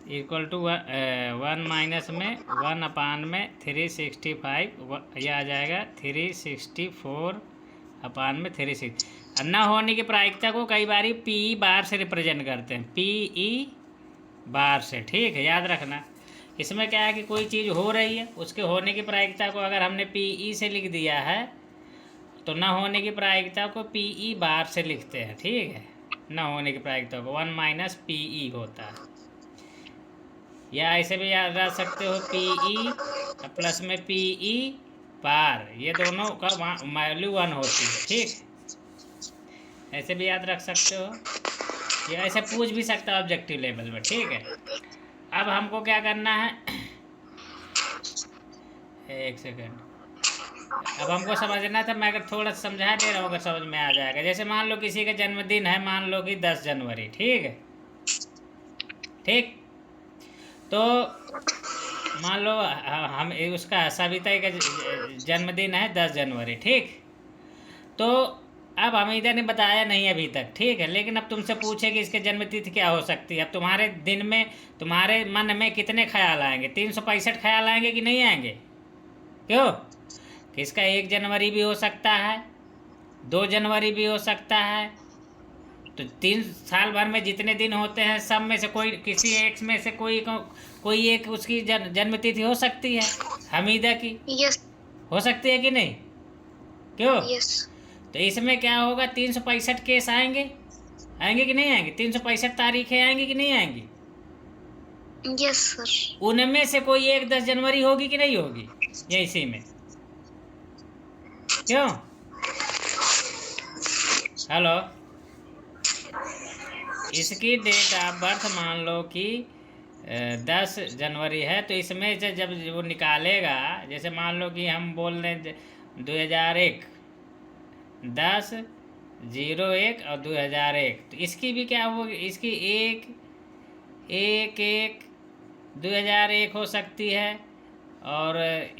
Speaker 1: इक्वल टू 1 माइनस में 1 में 365, यह आ जाएगा 364/360। न होने की प्रायिकता को कई बार PE बार से रिप्रेजेंट करते हैं, PE बार से, ठीक है, याद रखना। इसमें क्या है कि कोई चीज़ हो रही है, उसके होने की प्रायिकता को अगर हमने PE से लिख दिया है तो न होने की प्रायिकता को PE बार से लिखते हैं, ठीक है। न होने की प्रायिकता को 1 माइनस PE होता है, या ऐसे भी याद रख सकते हो, PE प्लस में PE बार, ये दोनों का वैल्यू 1 होती है, ठीक। ऐसे भी याद रख सकते हो, ये ऐसे पूछ भी सकता है ऑब्जेक्टिव लेवल में, ठीक है। अब हमको क्या करना है, एक सेकेंड, अब हमको समझना था, मैं अगर थोड़ा समझा दे रहा हूँ, अगर समझ में आ जाएगा। जैसे मान लो किसी का जन्मदिन है, मान लो कि 10 जनवरी, ठीक है, ठीक। तो मान लो हम उसका सविता का जन्मदिन है 10 जनवरी, ठीक। तो अब हमीदा ने बताया नहीं अभी तक, ठीक है, लेकिन अब तुमसे पूछे कि इसके जन्मतिथि क्या हो सकती है। अब तुम्हारे दिन में, तुम्हारे मन में कितने ख्याल आएंगे? 365 ख्याल आएंगे कि नहीं आएंगे? क्यों? किसका 1 जनवरी भी हो सकता है, 2 जनवरी भी हो सकता है। तो 3 साल भर में जितने दिन होते हैं सब में से कोई, किसी एक में से कोई एक उसकी जन्मतिथि हो सकती है। हमीदा की
Speaker 2: यस
Speaker 1: हो सकती है कि नहीं? क्यों?
Speaker 2: यस
Speaker 1: तो इसमें क्या होगा, 365 केस आएंगे, आएंगे कि नहीं आएंगे? 365 तारीखें आएंगी कि नहीं आएंगी?
Speaker 2: Yes sir.
Speaker 1: उनमें से कोई एक 10 जनवरी होगी कि नहीं होगी? ये इसी में। क्यों? हेलो, इसकी डेट ऑफ बर्थ मान लो कि 10 जनवरी है, तो इसमें से जब वो निकालेगा, जैसे मान लो कि हम बोल रहे 2001, 10/01 और 2001, तो इसकी भी क्या होगी, इसकी एक एक एक 2001 हो सकती है, और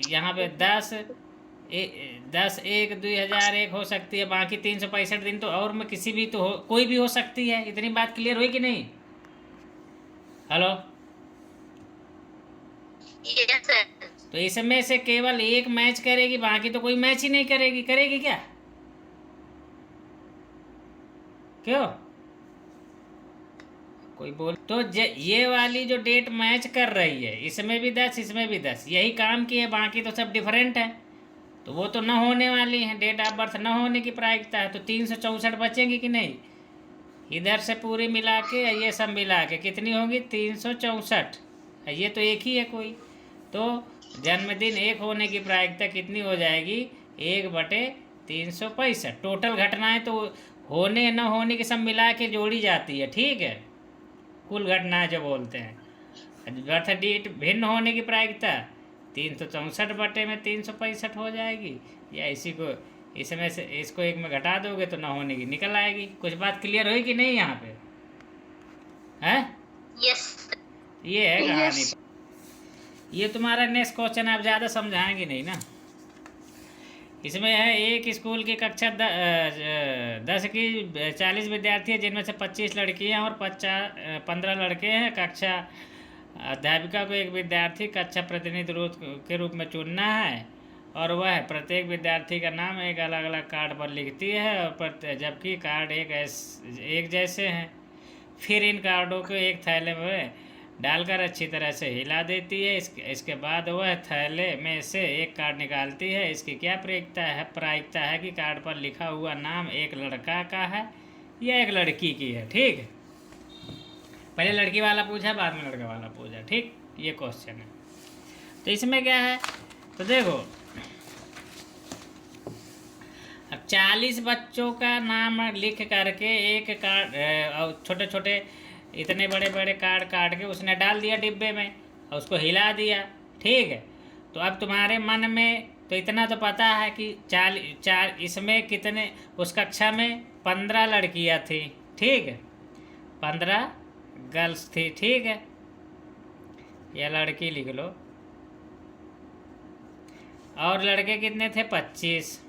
Speaker 1: यहाँ पे 10/1/2001 हो सकती है। बाकी 365 दिन तो और में किसी भी तो हो, कोई भी हो सकती है। इतनी बात क्लियर हुई कि नहीं? Hello,
Speaker 2: yes sir.
Speaker 1: तो इसमें से केवल एक मैच करेगी, बाकी तो कोई मैच ही नहीं करेगी। करेगी क्या? क्यों? कोई बोल तो ये वाली जो डेट मैच कर रही है, इसमें भी 10, इसमें भी 10, यही काम की है, बाकी तो सब डिफरेंट है। तो वो तो न होने वाली हैं, डेट ऑफ बर्थ न होने की प्रायिकता है। तो 364 बचेंगी कि नहीं? इधर से पूरी मिला के, ये सब मिला के कितनी होगी? 364। ये तो एक ही है कोई, तो जन्मदिन एक होने की प्रायिकता कितनी हो जाएगी? 1/365। टोटल घटनाएं तो होने न होने की सब मिला के जोड़ी जाती है, ठीक है, कुल घटनाएं जो बोलते हैं। बर्थ डेट भिन्न होने की प्रायिकता 364/365 हो जाएगी। या इसी को, इसमें से इसको एक में घटा दोगे तो ना होने की निकल आएगी। कुछ बात क्लियर हुई कि नहीं यहाँ पे? है?
Speaker 2: यस
Speaker 1: ये है कहानी।
Speaker 2: यस
Speaker 1: ये तुम्हारा नेक्स्ट क्वेश्चन, आप ज़्यादा समझाएंगे नहीं ना। इसमें है, एक स्कूल की कक्षा 10 की 40 विद्यार्थी है, जिनमें से 25 लड़कियां और 15 लड़के हैं। कक्षा अध्यापिका को एक विद्यार्थी कक्षा प्रतिनिधि के रूप में चुनना है, और वह प्रत्येक विद्यार्थी का नाम एक अलग अलग कार्ड पर लिखती है, और जबकि कार्ड एक जैसे हैं। फिर इन कार्डों को एक थैले में डालकर अच्छी तरह से हिला देती है। इसके बाद वह थैले में से एक कार्ड निकालती है। इसकी क्या प्रायिकता है कि कार्ड पर लिखा हुआ नाम एक लड़का का है या एक लड़की की है? ठीक है, पहले लड़की वाला पूछा, बाद में लड़का वाला पूछा, ठीक, ये क्वेश्चन है। तो इसमें क्या है, तो देखो, अब 40 बच्चों का नाम लिख करके एक कार्ड, छोटे छोटे इतने बड़े बड़े कार्ड काट के उसने डाल दिया डिब्बे में और उसको हिला दिया, ठीक है। तो अब तुम्हारे मन में तो इतना तो पता है कि चार इसमें कितने, उस कक्षा में 15 लड़कियां थी, ठीक है, 15 गर्ल्स थी, ठीक है, या लड़की लिख लो, और लड़के कितने थे? 25।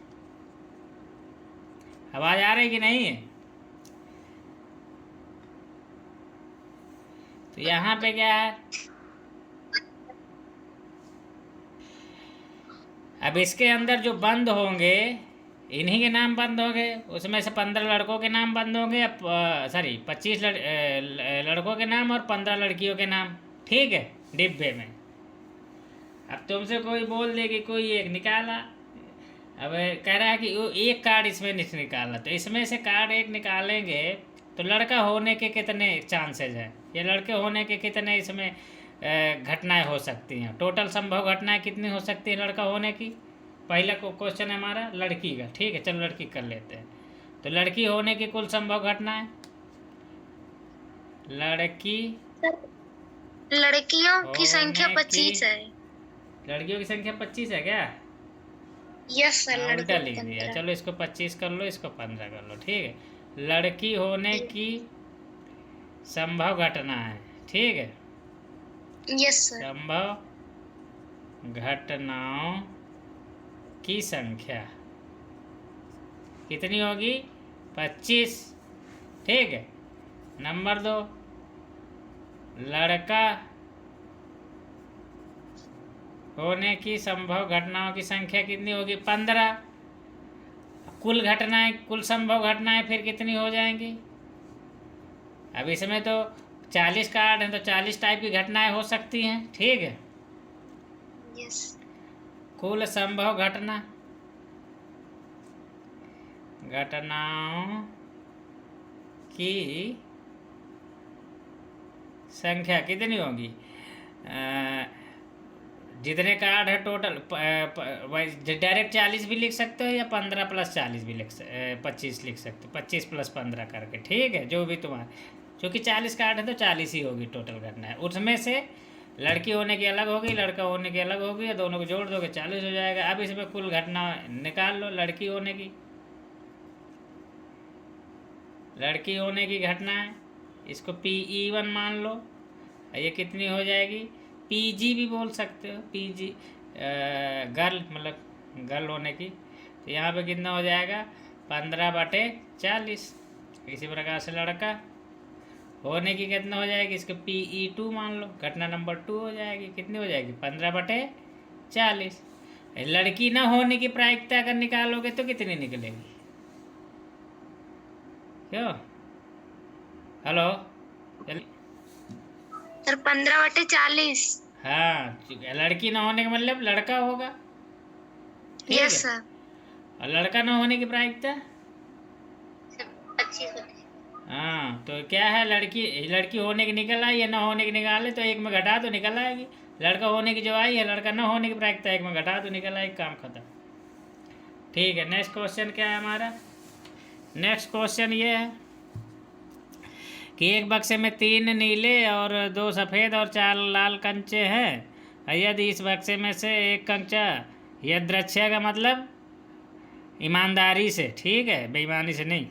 Speaker 1: आवाज आ रही कि नहीं है? तो यहाँ पे क्या है, अब इसके अंदर जो बंद होंगे, इन्हीं के नाम बंद होंगे। उसमें से 15 लड़कों के नाम बंद होंगे, 25 लड़कों के नाम और 15 लड़कियों के नाम, ठीक है, डिब्बे में। अब तुमसे कोई बोल दे कि कोई एक निकाला, अब कह रहा है कि वो एक कार्ड इसमें नहीं निकाला, तो इसमें से कार्ड एक निकालेंगे तो लड़का होने के कितने चांसेस हैं, या लड़के होने के कितने इसमें घटनाएं हो सकती हैं? टोटल संभव घटनाएं कितनी हो सकती हैं लड़का होने की? पहला क्वेश्चन है हमारा लड़की का, ठीक है, चलो लड़की कर लेते हैं। तो लड़की होने की कुल संभव घटनाएं,
Speaker 2: लड़कियों की संख्या
Speaker 1: होने
Speaker 2: 25 है।
Speaker 1: लड़कियों की संख्या 25 है क्या?
Speaker 2: Yes sir.
Speaker 1: उल्टा
Speaker 2: लड़कियों
Speaker 1: लिख
Speaker 2: की
Speaker 1: दिया,
Speaker 2: 15।
Speaker 1: चलो इसको 25 कर लो, इसको 15 कर लो, ठीक है। लड़की होने की संभव घटना है, ठीक है,
Speaker 2: यस सर।
Speaker 1: संभव घटनाओं की संख्या कितनी होगी? 25। ठीक है। नंबर 2, लड़का होने की संभव घटनाओं की संख्या कितनी होगी? 15। कुल घटनाएं, कुल संभव घटनाएं फिर कितनी हो जाएंगी? अब इसमें तो 40 कार्ड हैं, तो 40 टाइप की घटनाएं हो सकती हैं। ठीक है।
Speaker 2: यस।
Speaker 1: कुल संभव घटनाओं की संख्या कितनी होगी? जितने कार्ड है टोटल, डायरेक्ट 40 भी लिख सकते हो, या 15 + 40 भी 25 लिख सकते हो, 25 + 15 करके। ठीक है, जो भी तुम्हारा, क्योंकि 40 कार्ड है तो 40 ही होगी टोटल घटना है। उसमें से लड़की होने की अलग होगी, लड़का होने की अलग होगी, या दोनों को जोड़ दोगे 40 हो जाएगा। अब इसमें कुल घटना निकाल लो। लड़की होने की घटना है, इसको PE1 मान लो। ये कितनी हो जाएगी? PG भी बोल सकते हो, PG गर्ल, मतलब गर्ल होने की। तो यहाँ पे कितना हो जाएगा? 15/40। इसी प्रकार से लड़का होने की कितना हो जाएगी? इसको PE2 मान लो, घटना नंबर 2 हो जाएगी। कितनी हो जाएगी? 15/40। लड़की न होने की प्रायिकता अगर निकालोगे तो कितनी निकलेगी? क्यों? हेलो, चलिए।
Speaker 2: सर 15/40।
Speaker 1: हाँ, लड़की न होने का मतलब लड़का होगा। ठीक है।
Speaker 2: Yes sir.
Speaker 1: और लड़का न होने की प्रायिकता?
Speaker 2: 25।
Speaker 1: हाँ, तो क्या है? लड़की होने की निकल आई, या न होने की निकाले तो एक में घटा तो निकल आएगी। लड़का होने की जो आई है, लड़का न होने की प्रायिकता एक में घटा तो निकल आएगी, काम खत्म। ठीक है। नेक्स्ट क्वेश्चन क्या है हमारा? नेक्स्ट क्वेश्चन ये है कि एक बक्से में 3 नीले और 2 सफ़ेद और 4 लाल कंचे हैं। यदि इस बक्से में से एक कंचा यादृच्छिक का मतलब ईमानदारी से, ठीक है, बेईमानी से नहीं,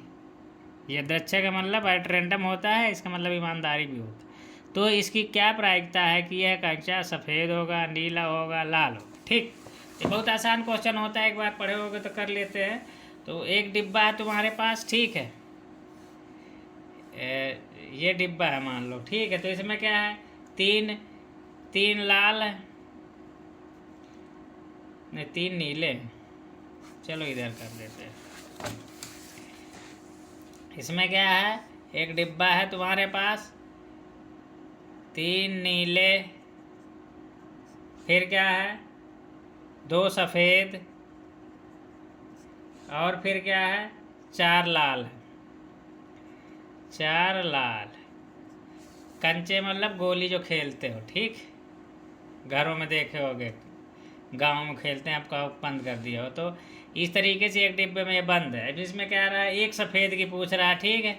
Speaker 1: यादृच्छिक का मतलब एट रैंडम होता है, इसका मतलब ईमानदारी भी होता है। तो इसकी क्या प्रायिकता है कि यह कंचा सफ़ेद होगा, नीला होगा, लाल होगा? ठीक। ये बहुत आसान क्वेश्चन होता है, एक बार पढ़े होगे तो कर लेते हैं। तो एक डिब्बा है तुम्हारे पास, ठीक है, ये डिब्बा है मान लो। ठीक है। तो इसमें क्या है? तीन लाल है, नहीं 3 नीले हैं। चलो इधर कर देते हैं। इसमें क्या है? एक डिब्बा है तुम्हारे पास, 3 नीले, फिर क्या है? 2 सफ़ेद, और फिर क्या है? 4 लाल है। 4 लाल कंचे मतलब गोली जो खेलते हो, ठीक, घरों में देखे होगे, गाँव में खेलते हैं, आपका बंद कर दिया हो। तो इस तरीके से एक डिब्बे में ये बंद है। अब इसमें क्या रहा है? एक सफ़ेद की पूछ रहा है, ठीक है।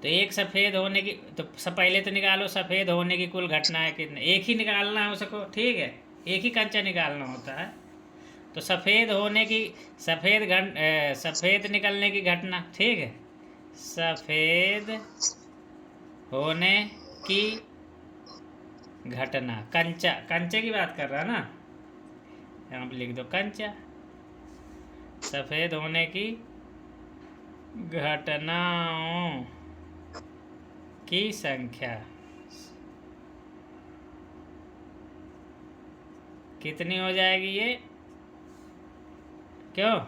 Speaker 1: तो एक सफ़ेद होने की, तो पहले तो निकालो सफ़ेद होने की कुल घटनाएं कितने, एक ही निकालना है उसको, ठीक है, एक ही कंचा निकालना होता है। तो सफ़ेद निकलने की घटना, ठीक है, सफ़ेद होने की घटना, कंचे की बात कर रहा है ना, यहाँ पे लिख दो कंचा। सफ़ेद होने की घटनाओं की संख्या कितनी हो जाएगी? ये क्यों?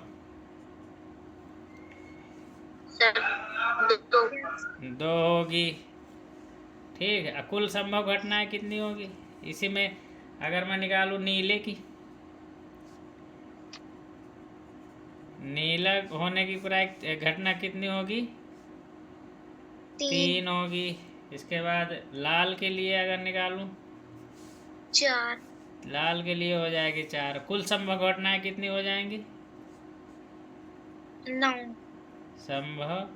Speaker 2: सर
Speaker 1: 2 होगी। ठीक है। कुल संभव घटनाएं कितनी होगी? इसी में अगर मैं निकालूं नीले की, नीला होने की प्राय घटना कितनी होगी? 3 होगी। इसके बाद लाल के लिए अगर निकालूं,
Speaker 2: 4।
Speaker 1: लाल के लिए हो जाएगी 4। कुल संभव घटनाएं कितनी हो जाएंगी?
Speaker 2: 9।
Speaker 1: संभव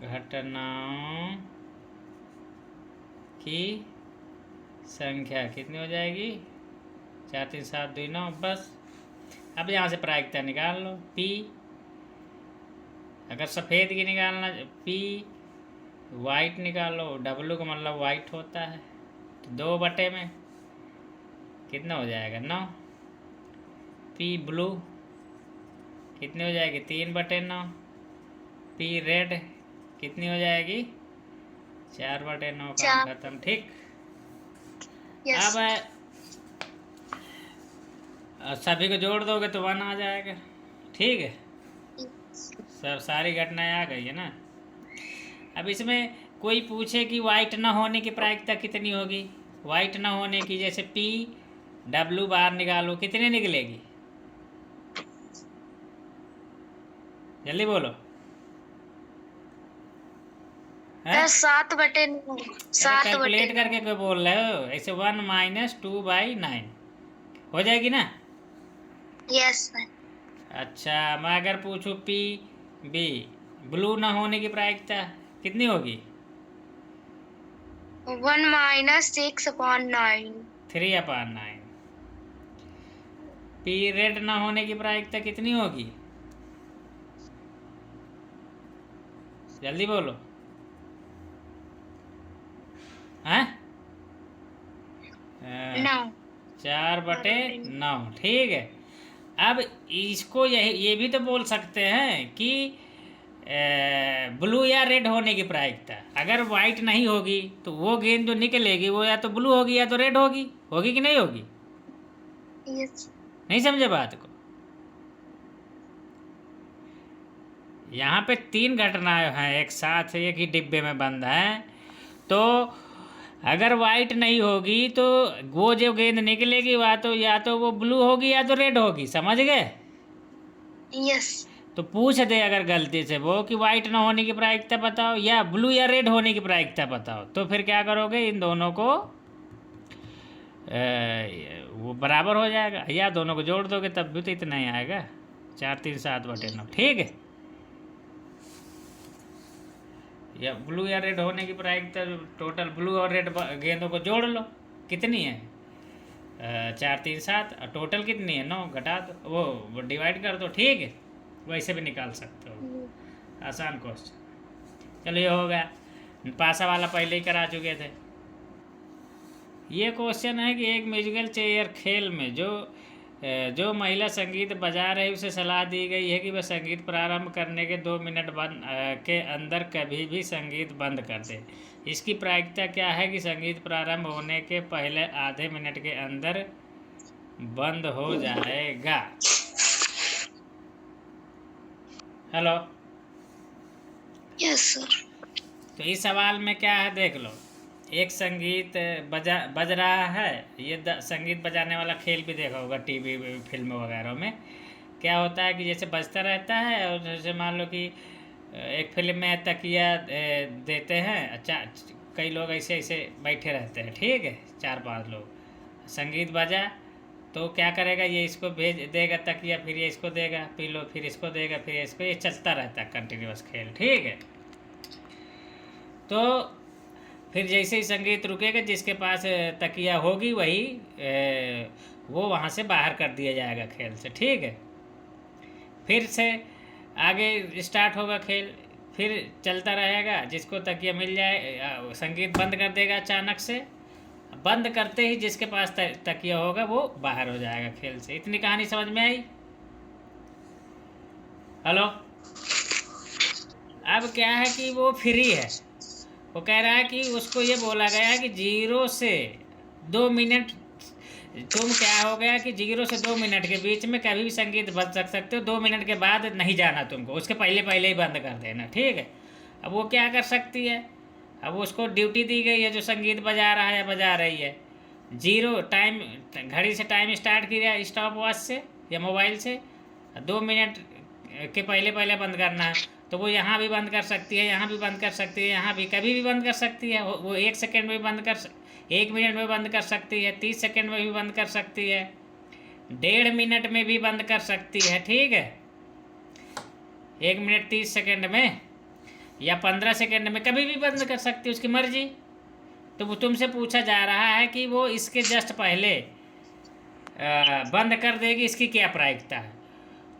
Speaker 1: घटनाओं की संख्या कितनी हो जाएगी? 4 3 7 2 9। बस अब यहाँ से प्रायिकता निकाल लो। P, अगर सफ़ेद की निकालना, P वाइट निकालो, W का मतलब वाइट होता है, तो 2 बटे में कितना हो जाएगा? 9। P ब्लू, कितनी हो जाएगी? 3/9। पी रेड कितनी हो जाएगी? 4/9। काम
Speaker 2: 4।
Speaker 1: खत्म। ठीक।
Speaker 2: यस।
Speaker 1: अब सभी को जोड़ दोगे तो 1 आ जाएगा। ठीक है, सब सारी घटनाएं आ गई है ना। अब इसमें कोई पूछे कि वाइट न होने की प्रायिकता कितनी होगी? वाइट न होने की, जैसे पी डब्ल्यू बाहर निकालो, कितनी निकलेगी? जल्दी बोलो। है
Speaker 2: 7/9।
Speaker 1: कैलकुलेट
Speaker 2: 7/9।
Speaker 1: करके कोई बोल रहे हो? ऐसे 1 - 2/9 हो जाएगी ना।
Speaker 2: Yes sir.
Speaker 1: अच्छा, मैं अगर पूछूं पी बी ब्लू न होने की प्रायिकता कितनी होगी?
Speaker 2: 1 - 6/9।
Speaker 1: 3/9। पी रेड न होने की प्रायिकता कितनी होगी? जल्दी बोलो। हैं?
Speaker 2: 9।
Speaker 1: 4/9। ठीक है। अब इसको ये भी तो बोल सकते हैं कि ब्लू या रेड होने की प्रायिकता। अगर वाइट नहीं होगी तो वो गेंद जो निकलेगी वो या तो ब्लू होगी या तो रेड होगी। होगी कि नहीं होगी?
Speaker 2: यस।
Speaker 1: नहीं समझे बात को? यहाँ पे 3 घटनाएं हैं एक साथ एक ही डिब्बे में बंद हैं। तो अगर वाइट नहीं होगी तो वो जो गेंद निकलेगी या तो वो ब्लू होगी या तो रेड होगी। समझ गए?
Speaker 2: यस।
Speaker 1: तो पूछ दे अगर गलती से वो कि वाइट ना होने की प्रायिकता बताओ या ब्लू या रेड होने की प्रायिकता बताओ, तो फिर क्या करोगे? इन दोनों को वो बराबर हो जाएगा, या दोनों को जोड़ दोगे तब भी तो इतना ही आएगा। 4 3 7/9। ठीक है। या ब्लू या रेड होने की प्रायिकता टोटल ब्लू और रेड गेंदों को जोड़ लो, कितनी है? 4 3 7। टोटल कितनी है? 9। घटा दो, वो डिवाइड कर दो। ठीक है, वैसे भी निकाल सकते हो। आसान क्वेश्चन। चलो ये हो गया। पासा वाला पहले ही करा चुके थे। ये क्वेश्चन है कि एक म्यूजिकल चेयर खेल में जो महिला संगीत बजा रही उसे सलाह दी गई है कि वह संगीत प्रारंभ करने के 2 मिनट के अंदर कभी भी संगीत बंद कर दे। इसकी प्रायिकता क्या है कि संगीत प्रारंभ होने के पहले आधे मिनट के अंदर बंद हो जाएगा? हेलो।
Speaker 2: Yes sir.
Speaker 1: तो इस सवाल में क्या है देख लो। एक संगीत बज रहा है। ये संगीत बजाने वाला खेल भी देखा होगा टीवी फिल्म वगैरह में। क्या होता है कि जैसे बजता रहता है और जैसे मान लो कि एक फिल्म में तकिया देते हैं। अच्छा, कई लोग ऐसे ऐसे बैठे रहते हैं। ठीक है, 4 5 लोग। संगीत बजा तो क्या करेगा? ये इसको भेज देगा तकिया, फिर ये इसको देगा, पिलो, फिर इसको देगा, फिर इसको। ये चलता रहता है कंटिन्यूअस खेल। ठीक है। तो फिर जैसे ही संगीत रुकेगा, जिसके पास तकिया होगी वही वो वहाँ से बाहर कर दिया जाएगा खेल से। ठीक है। फिर से आगे स्टार्ट होगा खेल, फिर चलता रहेगा। जिसको तकिया मिल जाए संगीत बंद कर देगा अचानक से। बंद करते ही जिसके पास तकिया होगा वो बाहर हो जाएगा खेल से। इतनी कहानी समझ में आई? हेलो। अब क्या है कि वो फ्री है। वो कह रहा है कि उसको ये बोला गया कि 0 से 2 मिनट तुम क्या हो गया कि 0 से 2 मिनट के बीच में कभी भी संगीत बज सकते हो। 2 मिनट के बाद नहीं जाना तुमको, उसके पहले पहले ही बंद कर देना। ठीक है। अब वो क्या कर सकती है? अब उसको ड्यूटी दी गई है जो संगीत बजा रहा है या बजा रही है। 0 टाइम, घड़ी से टाइम स्टार्ट किया स्टॉप वॉच से या मोबाइल से। 2 मिनट के पहले पहले बंद करना है। तो वो यहाँ भी बंद कर सकती है, यहाँ भी बंद कर सकती है, यहाँ भी कभी भी बंद कर सकती है। वो 1 सेकेंड में बंद कर 1 मिनट में बंद कर सकती है, 30 सेकेंड में भी बंद कर सकती है, 1.5 मिनट में भी बंद कर सकती है। ठीक है। 1 मिनट 30 सेकेंड में या 15 सेकेंड में कभी भी बंद कर सकती है, उसकी मर्जी। तो वो तुमसे पूछा जा रहा है कि वो इसके जस्ट पहले बंद कर देगी, इसकी क्या प्रायिकता है?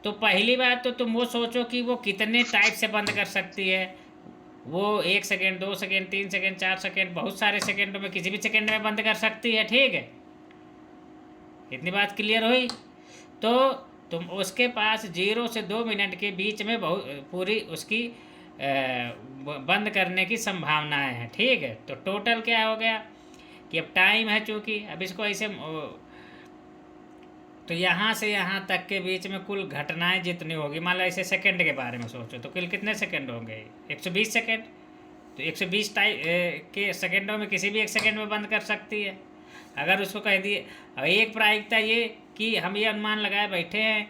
Speaker 1: तो पहली बात तो तुम वो सोचो कि वो कितने टाइप से बंद कर सकती है। वो 1 सेकेंड, 2 सेकेंड, 3 सेकेंड, 4 सेकेंड, बहुत सारे सेकेंडों में, किसी भी सेकेंड में बंद कर सकती है। ठीक है, इतनी बात क्लियर हुई? तो तुम उसके पास 0 से 2 मिनट के बीच में बहुत पूरी उसकी बंद करने की संभावनाएं हैं। ठीक है, तो टोटल क्या हो गया कि अब टाइम है, चूँकि अब इसको ऐसे तो यहाँ से यहाँ तक के बीच में कुल घटनाएं जितनी होगी, मान लो ऐसे सेकंड के बारे में सोचो तो कुल कितने सेकंड होंगे? 120 सेकंड। तो 120 के सेकंडों में किसी भी एक सेकंड में बंद कर सकती है। अगर उसको कह दिए, अब एक प्रायिकता ये कि हम ये अनुमान लगाए बैठे हैं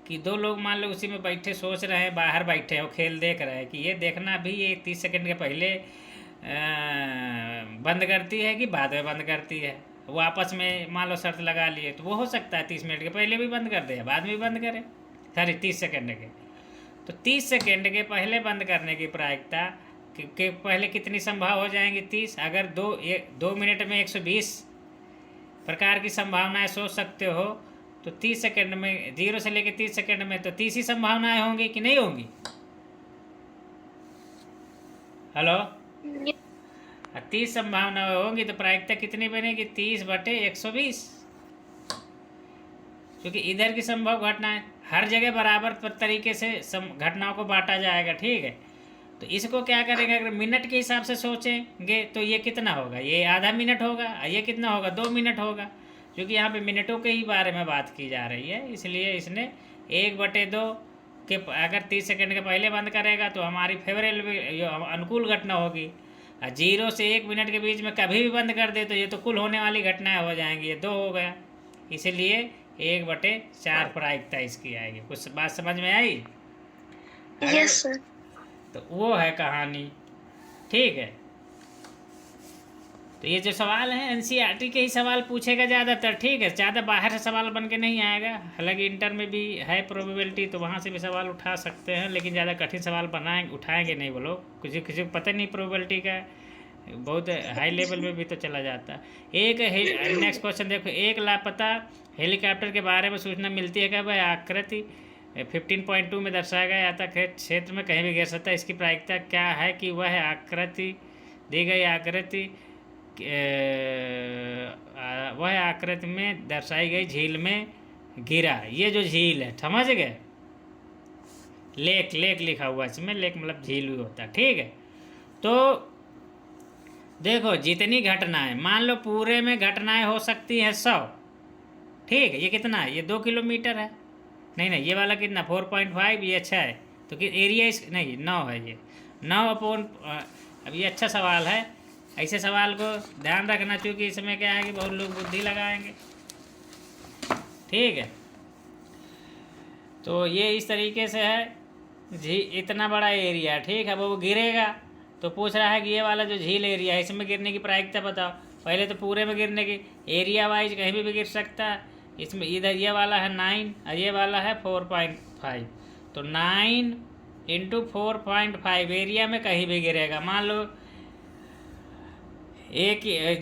Speaker 1: कि दो लोग मान लो उसी में बैठे सोच रहे हैं, बाहर बैठे हैं, वो खेल देख रहे हैं कि ये देखना भी ये 30 सेकंड के पहले बंद करती है कि बाद में बंद करती है। वो आपस में मान लो शर्त लगा लिए तो वो हो सकता है 30 मिनट के पहले भी बंद कर दे या बाद में भी बंद करे, सॉरी 30 सेकंड के। तो 30 सेकंड के पहले बंद करने की प्रायिकता के पहले कितनी संभव हो जाएंगी? 30। अगर 2 मिनट में 120 प्रकार की संभावनाएं सोच सकते हो तो 30 सेकंड में 0 से लेकर 30 सेकंड में तो 30 ही संभावनाएं होंगी कि नहीं होंगी? हेलो, 30 संभावनाएं होंगी तो प्रायिकता कितनी बनेगी? 30/120। क्योंकि इधर की संभव घटनाएं हर जगह बराबर तरीके से घटनाओं को बांटा जाएगा। ठीक है, तो इसको क्या करेंगे? अगर मिनट के हिसाब से सोचेंगे तो ये कितना होगा? ये आधा मिनट होगा। ये कितना होगा? 2 मिनट होगा। क्योंकि यहाँ पे मिनटों के ही बारे में बात की जा रही है, इसलिए इसने 1/2 के अगर 30 सेकंड के पहले बंद करेगा तो हमारी फेवरेबल अनुकूल घटना होगी। 0 से 1 मिनट के बीच में कभी भी बंद कर दे तो ये तो कुल होने वाली घटनाएं हो जाएंगी। ये 2 हो गया, इसलिए 1/4 प्रायिकता इसकी आएगी। कुछ बात समझ में आई?
Speaker 2: Yes sir.
Speaker 1: तो वो है कहानी। ठीक है, तो ये जो सवाल है एनसीईआरटी के ही सवाल पूछेगा ज़्यादातर। ठीक है, ज़्यादा बाहर से सवाल बन के नहीं आएगा। हालांकि इंटर में भी है प्रोबेबिलिटी तो वहाँ से भी सवाल उठा सकते हैं, लेकिन ज़्यादा कठिन सवाल उठाएंगे नहीं वो लोग। किसी को पता नहीं प्रोबेबिलिटी का, बहुत हाई लेवल में भी तो चला जाता है। नेक्स्ट क्वेश्चन देखो, एक लापता हेलीकॉप्टर के बारे में सूचना मिलती है कि वह आकृति 15.2 में दर्शाया गया यातायात क्षेत्र में कहीं भी गिर सकता है। इसकी प्रायिकता क्या है कि वह आकृति दी गई आकृति वह आकृति में दर्शाई गई झील में गिरा। ये जो झील है, समझ गए? लेक लिखा हुआ इसमें, लेक मतलब झील भी होता है। ठीक है, तो देखो जितनी घटनाएं, मान लो पूरे में घटनाएं हो सकती हैं 100। ठीक है, ये कितना है? ये 2 किलोमीटर है। नहीं, ये वाला कितना? 4.5। ये अच्छा है तो कि एरिया नहीं 9 है। ये 9/। अब ये अच्छा सवाल है, ऐसे सवाल को ध्यान रखना, क्योंकि इसमें क्या है कि बहुत लोग बुद्धि लगाएंगे। ठीक है, तो ये इस तरीके से है इतना बड़ा एरिया। ठीक है, वो गिरेगा तो पूछ रहा है कि ये वाला जो झील एरिया है इसमें गिरने की प्रायिकता बताओ। पहले तो पूरे में गिरने की, एरिया वाइज कहीं भी गिर सकता है। इसमें इधर ये वाला है 9 और ये वाला है 4.5, तो 9 × 4.5 एरिया में कहीं भी गिरेगा। मान लो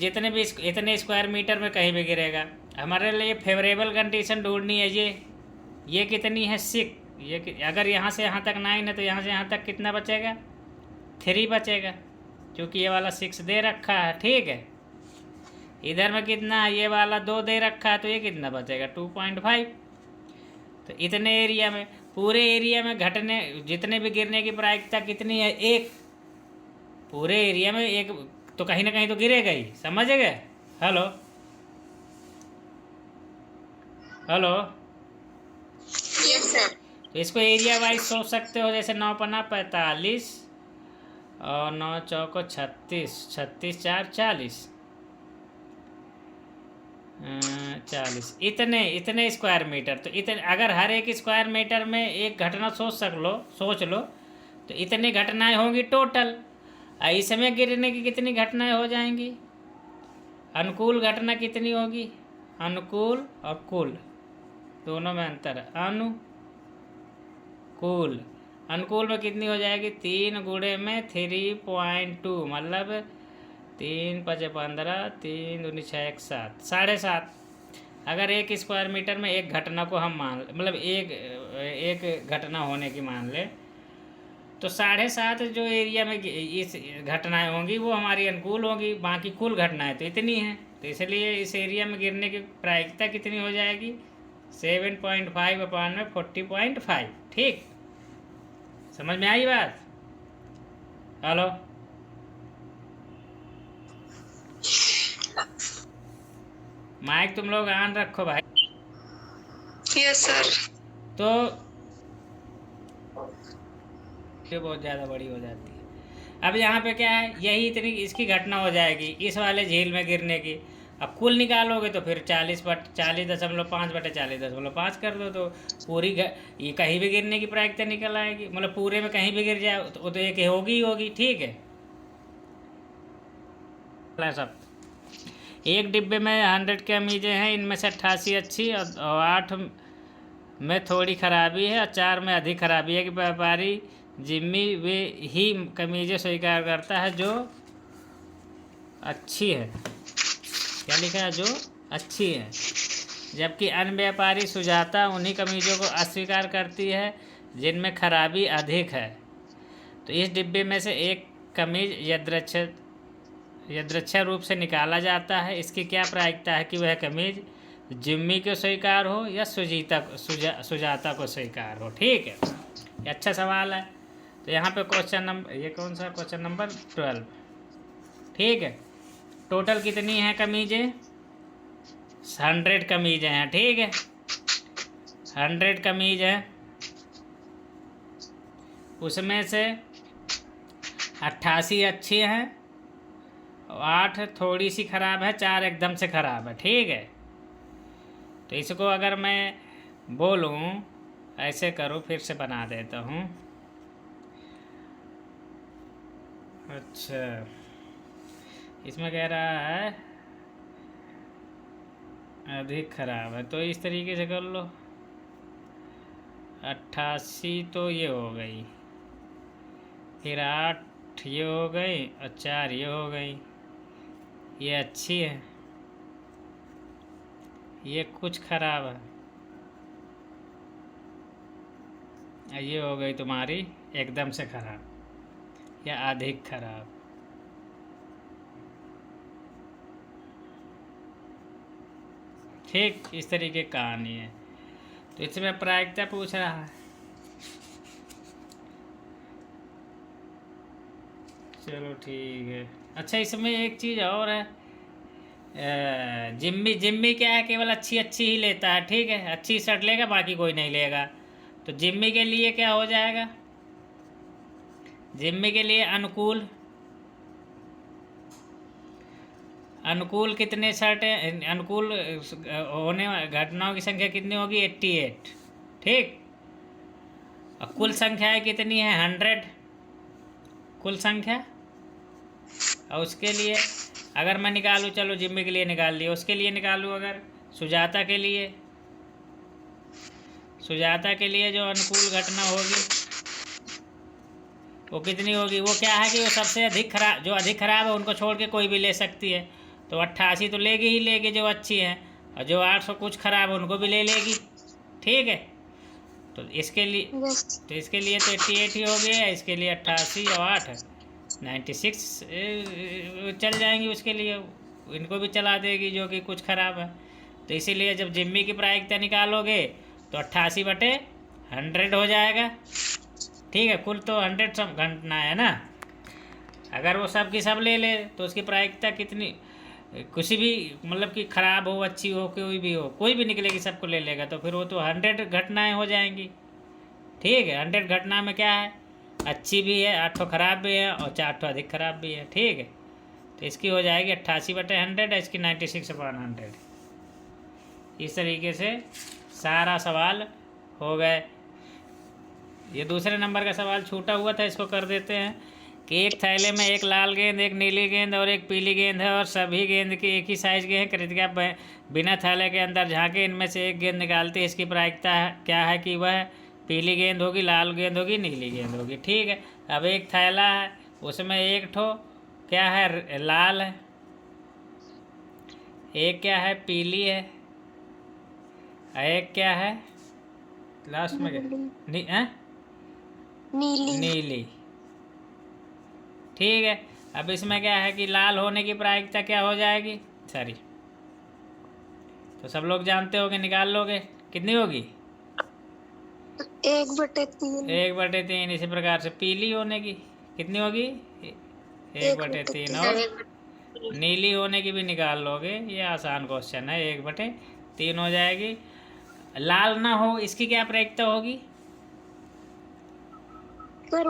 Speaker 1: जितने भी इतने स्क्वायर मीटर में कहीं भी गिरेगा। हमारे लिए फेवरेबल कंडीशन ढूंढनी है। ये कितनी है? 6। ये अगर यहाँ से यहाँ तक 9 है तो यहाँ से यहाँ तक कितना बचेगा? 3 बचेगा, क्योंकि ये वाला 6 दे रखा है। ठीक है, इधर में कितना है? ये वाला 2 दे रखा है, तो ये कितना बचेगा? 2.5। तो इतने एरिया में, पूरे एरिया में घटने जितने भी गिरने की प्रायिकता कितनी है? 1। पूरे एरिया में 1 तो कहीं ना कहीं तो गिरेगा ही, समझ गए? Hello
Speaker 2: yes sir.
Speaker 1: तो इसको एरिया वाइज सोच सकते हो, जैसे 9 पन्ना 45 और 9 चौको 36, 36 4 40, 40 इतने स्क्वायर मीटर। तो इतने अगर हर एक स्क्वायर मीटर में एक घटना सोच लो तो इतनी घटनाएं होंगी टोटल। इसमें गिरने की कितनी घटनाएं हो जाएंगी? अनुकूल घटना कितनी होगी? अनुकूल और कुल दोनों में अंतर है। अनुकूल में कितनी हो जाएगी? 3 गुणे में 3.2 मतलब 3 × 5 = 15, 3 दूनी 6 × 7, 7.5। अगर एक स्क्वायर मीटर में एक घटना को हम मतलब एक घटना होने की मान ले तो 7.5 जो एरिया में इस घटनाएं होंगी वो हमारी अनुकूल होंगी। बाकी कुल घटनाएं तो इतनी हैं, तो इसलिए इस एरिया में गिरने की प्रायिकता कितनी हो जाएगी? 7.5 अपान में 40.5। ठीक, समझ में आई बात? हेलो, माइक तुम लोग ऑन रखो भाई।
Speaker 2: Yes sir.
Speaker 1: तो ये बहुत ज़्यादा बड़ी हो जाती है। अब यहाँ पे क्या है, यही इतनी इसकी घटना हो जाएगी इस वाले झील में गिरने की। अब कुल निकालोगे तो फिर 40.40.5 कर दो, तो पूरी ये कहीं भी गिरने की प्रायिकता निकल आएगी। मतलब पूरे में कहीं भी गिर जाए तो वो तो एक होगी ही होगी। ठीक है, सब एक डिब्बे में 100 कमीजें हैं, इनमें से 88 अच्छी और 8 में थोड़ी खराबी है और 4 में अधिक खराबी है कि व्यापारी जिम्मी वे ही कमीजें स्वीकार करता है जो अच्छी है। क्या लिखा है? जो अच्छी है। जबकि अन्य व्यापारी सुजाता उन्हीं कमीजों को अस्वीकार करती है जिनमें खराबी अधिक है। तो इस डिब्बे में से एक कमीज यदृच्छा रूप से निकाला जाता है। इसकी क्या प्रायिकता है कि वह कमीज जिम्मी को स्वीकार हो या सुजाता को स्वीकार हो? ठीक है, ये अच्छा सवाल है। तो यहाँ पे क्वेश्चन नंबर, ये कौन सा क्वेश्चन नंबर 12। ठीक है, टोटल कितनी है कमीजें? 100 कमीजें हैं। ठीक है, 100 कमीज है, उसमें से 88 अच्छी हैं, 8 थोड़ी सी खराब है, 4 एकदम से खराब है। ठीक है, तो इसको अगर मैं बोलूँ, ऐसे करो, फिर से बना देता हूँ। अच्छा, इसमें कह रहा है अधिक खराब है, तो इस तरीके से कर लो। 88 तो ये हो गई, फिर 8 ये हो गई और 4 ये हो गई। ये अच्छी है, ये कुछ खराब है, ये हो गई तुम्हारी एकदम से खराब या अधिक खराब। ठीक, इस तरीके की कहानी है। तो इसमें प्रायिकता पूछ रहा है। चलो ठीक है। अच्छा, इसमें एक चीज़ और है, जिम्मी क्या है, केवल अच्छी अच्छी ही लेता है। ठीक है, अच्छी शर्ट लेगा, बाकी कोई नहीं लेगा। तो जिम्मी के लिए क्या हो जाएगा? जिम्मी के लिए अनुकूल कितने शर्ट हैं? अनुकूल होने घटनाओं की संख्या कितनी होगी? 88। ठीक, और कुल संख्याएं कितनी है? 100 कुल संख्या। और उसके लिए अगर मैं निकालूँ, चलो जिम्मी के लिए निकाल लिया, उसके लिए निकालूँ अगर सुजाता के लिए, जो अनुकूल घटना होगी वो कितनी होगी? वो क्या है कि वो सबसे अधिक खराब, जो अधिक खराब है उनको छोड़ के कोई भी ले सकती है। तो 88 तो लेगी ही लेगी जो अच्छी है, और जो 800 कुछ खराब है उनको भी ले लेगी। ठीक है, तो इसके लिए तो 88 ही हो गया, इसके लिए 88 और 8 96 चल जाएंगी, उसके लिए इनको भी चला देगी जो कि कुछ ख़राब है। तो इसीलिए जब जिम्मी की प्रायिकता निकालोगे तो 88/100 हो जाएगा। ठीक है, कुल तो 100 सब घटना है ना। अगर वो सब की सब ले ले तो उसकी प्रायिकता कितनी, किसी भी मतलब कि ख़राब हो अच्छी हो कोई भी निकलेगी, सबको ले लेगा, तो फिर वो तो 100 घटनाएँ हो जाएंगी। ठीक है, 100 घटना में क्या है, अच्छी भी है, 8 खराब भी है और 4 अधिक खराब भी है। ठीक है, तो इसकी हो जाएगी 88/100, इसकी 96/100। इस तरीके से सारा सवाल हो गए। ये दूसरे नंबर का सवाल छूटा हुआ था, इसको कर देते हैं कि एक थैले में एक लाल गेंद, एक नीली गेंद और एक पीली गेंद है और सभी गेंद की एक ही साइज़ के हैं। कृतिका बिना थैले के अंदर झांके इनमें से एक गेंद निकालती है। इसकी प्रायिकता क्या है कि वह पीली गेंद होगी, लाल गेंद होगी, नीली गेंद होगी। ठीक है, अब एक थैला है, उसमें एक ठो क्या है, लाल है, एक क्या है, पीली है, एक क्या है लास्ट में नीली। ठीक है, अब इसमें क्या है कि लाल होने की प्रायिकता क्या हो जाएगी, सॉरी, तो सब लोग जानते होगे, निकाल लोगे कितनी होगी?
Speaker 2: 1/3।
Speaker 1: 1/3। इसी प्रकार से पीली होने की कितनी होगी? 1/3। और नीली होने की भी निकाल लोगे, ये आसान क्वेश्चन है, 1/3 हो जाएगी। लाल ना हो इसकी क्या प्रायिकता होगी?
Speaker 2: सर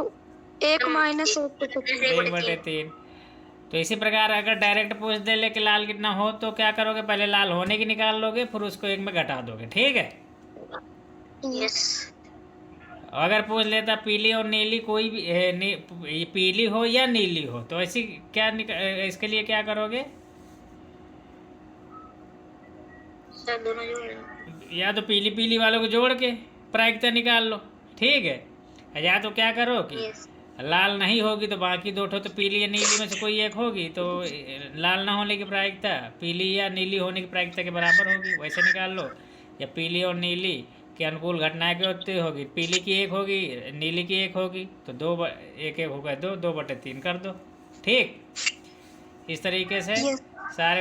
Speaker 2: 1-1/3।
Speaker 1: 1/3। तो इसी प्रकार अगर डायरेक्ट पूछ दे ले कि लाल कितना हो तो क्या करोगे? पहले लाल होने की निकाल लोगे, फिर उसको 1 में घटा दोगे, ठीक है।
Speaker 2: यस।
Speaker 1: अगर पूछ लेता पीली और नीली कोई भी पीली हो या नीली हो, तो ऐसी क्या इसके लिए क्या करोगे?
Speaker 2: सर दोनों जोड़।
Speaker 1: या तो पीली पीली वालों को जोड़ के प्रायिकता निकाल लो, ठीक है। या तो क्या करो कि लाल नहीं होगी तो बाकी दो ठो तो पीली या नीली में से कोई एक होगी, तो लाल ना होने की प्रायिकता पीली या नीली होने की प्रायिकता के बराबर होगी, वैसे निकाल लो। या पीली और नीली के अनुकूल घटनाएं क्या होती होगी? पीली की 1 होगी, नीली की 1 होगी, तो 1 होगा 2/3 कर दो, ठीक। इस तरीके से सारे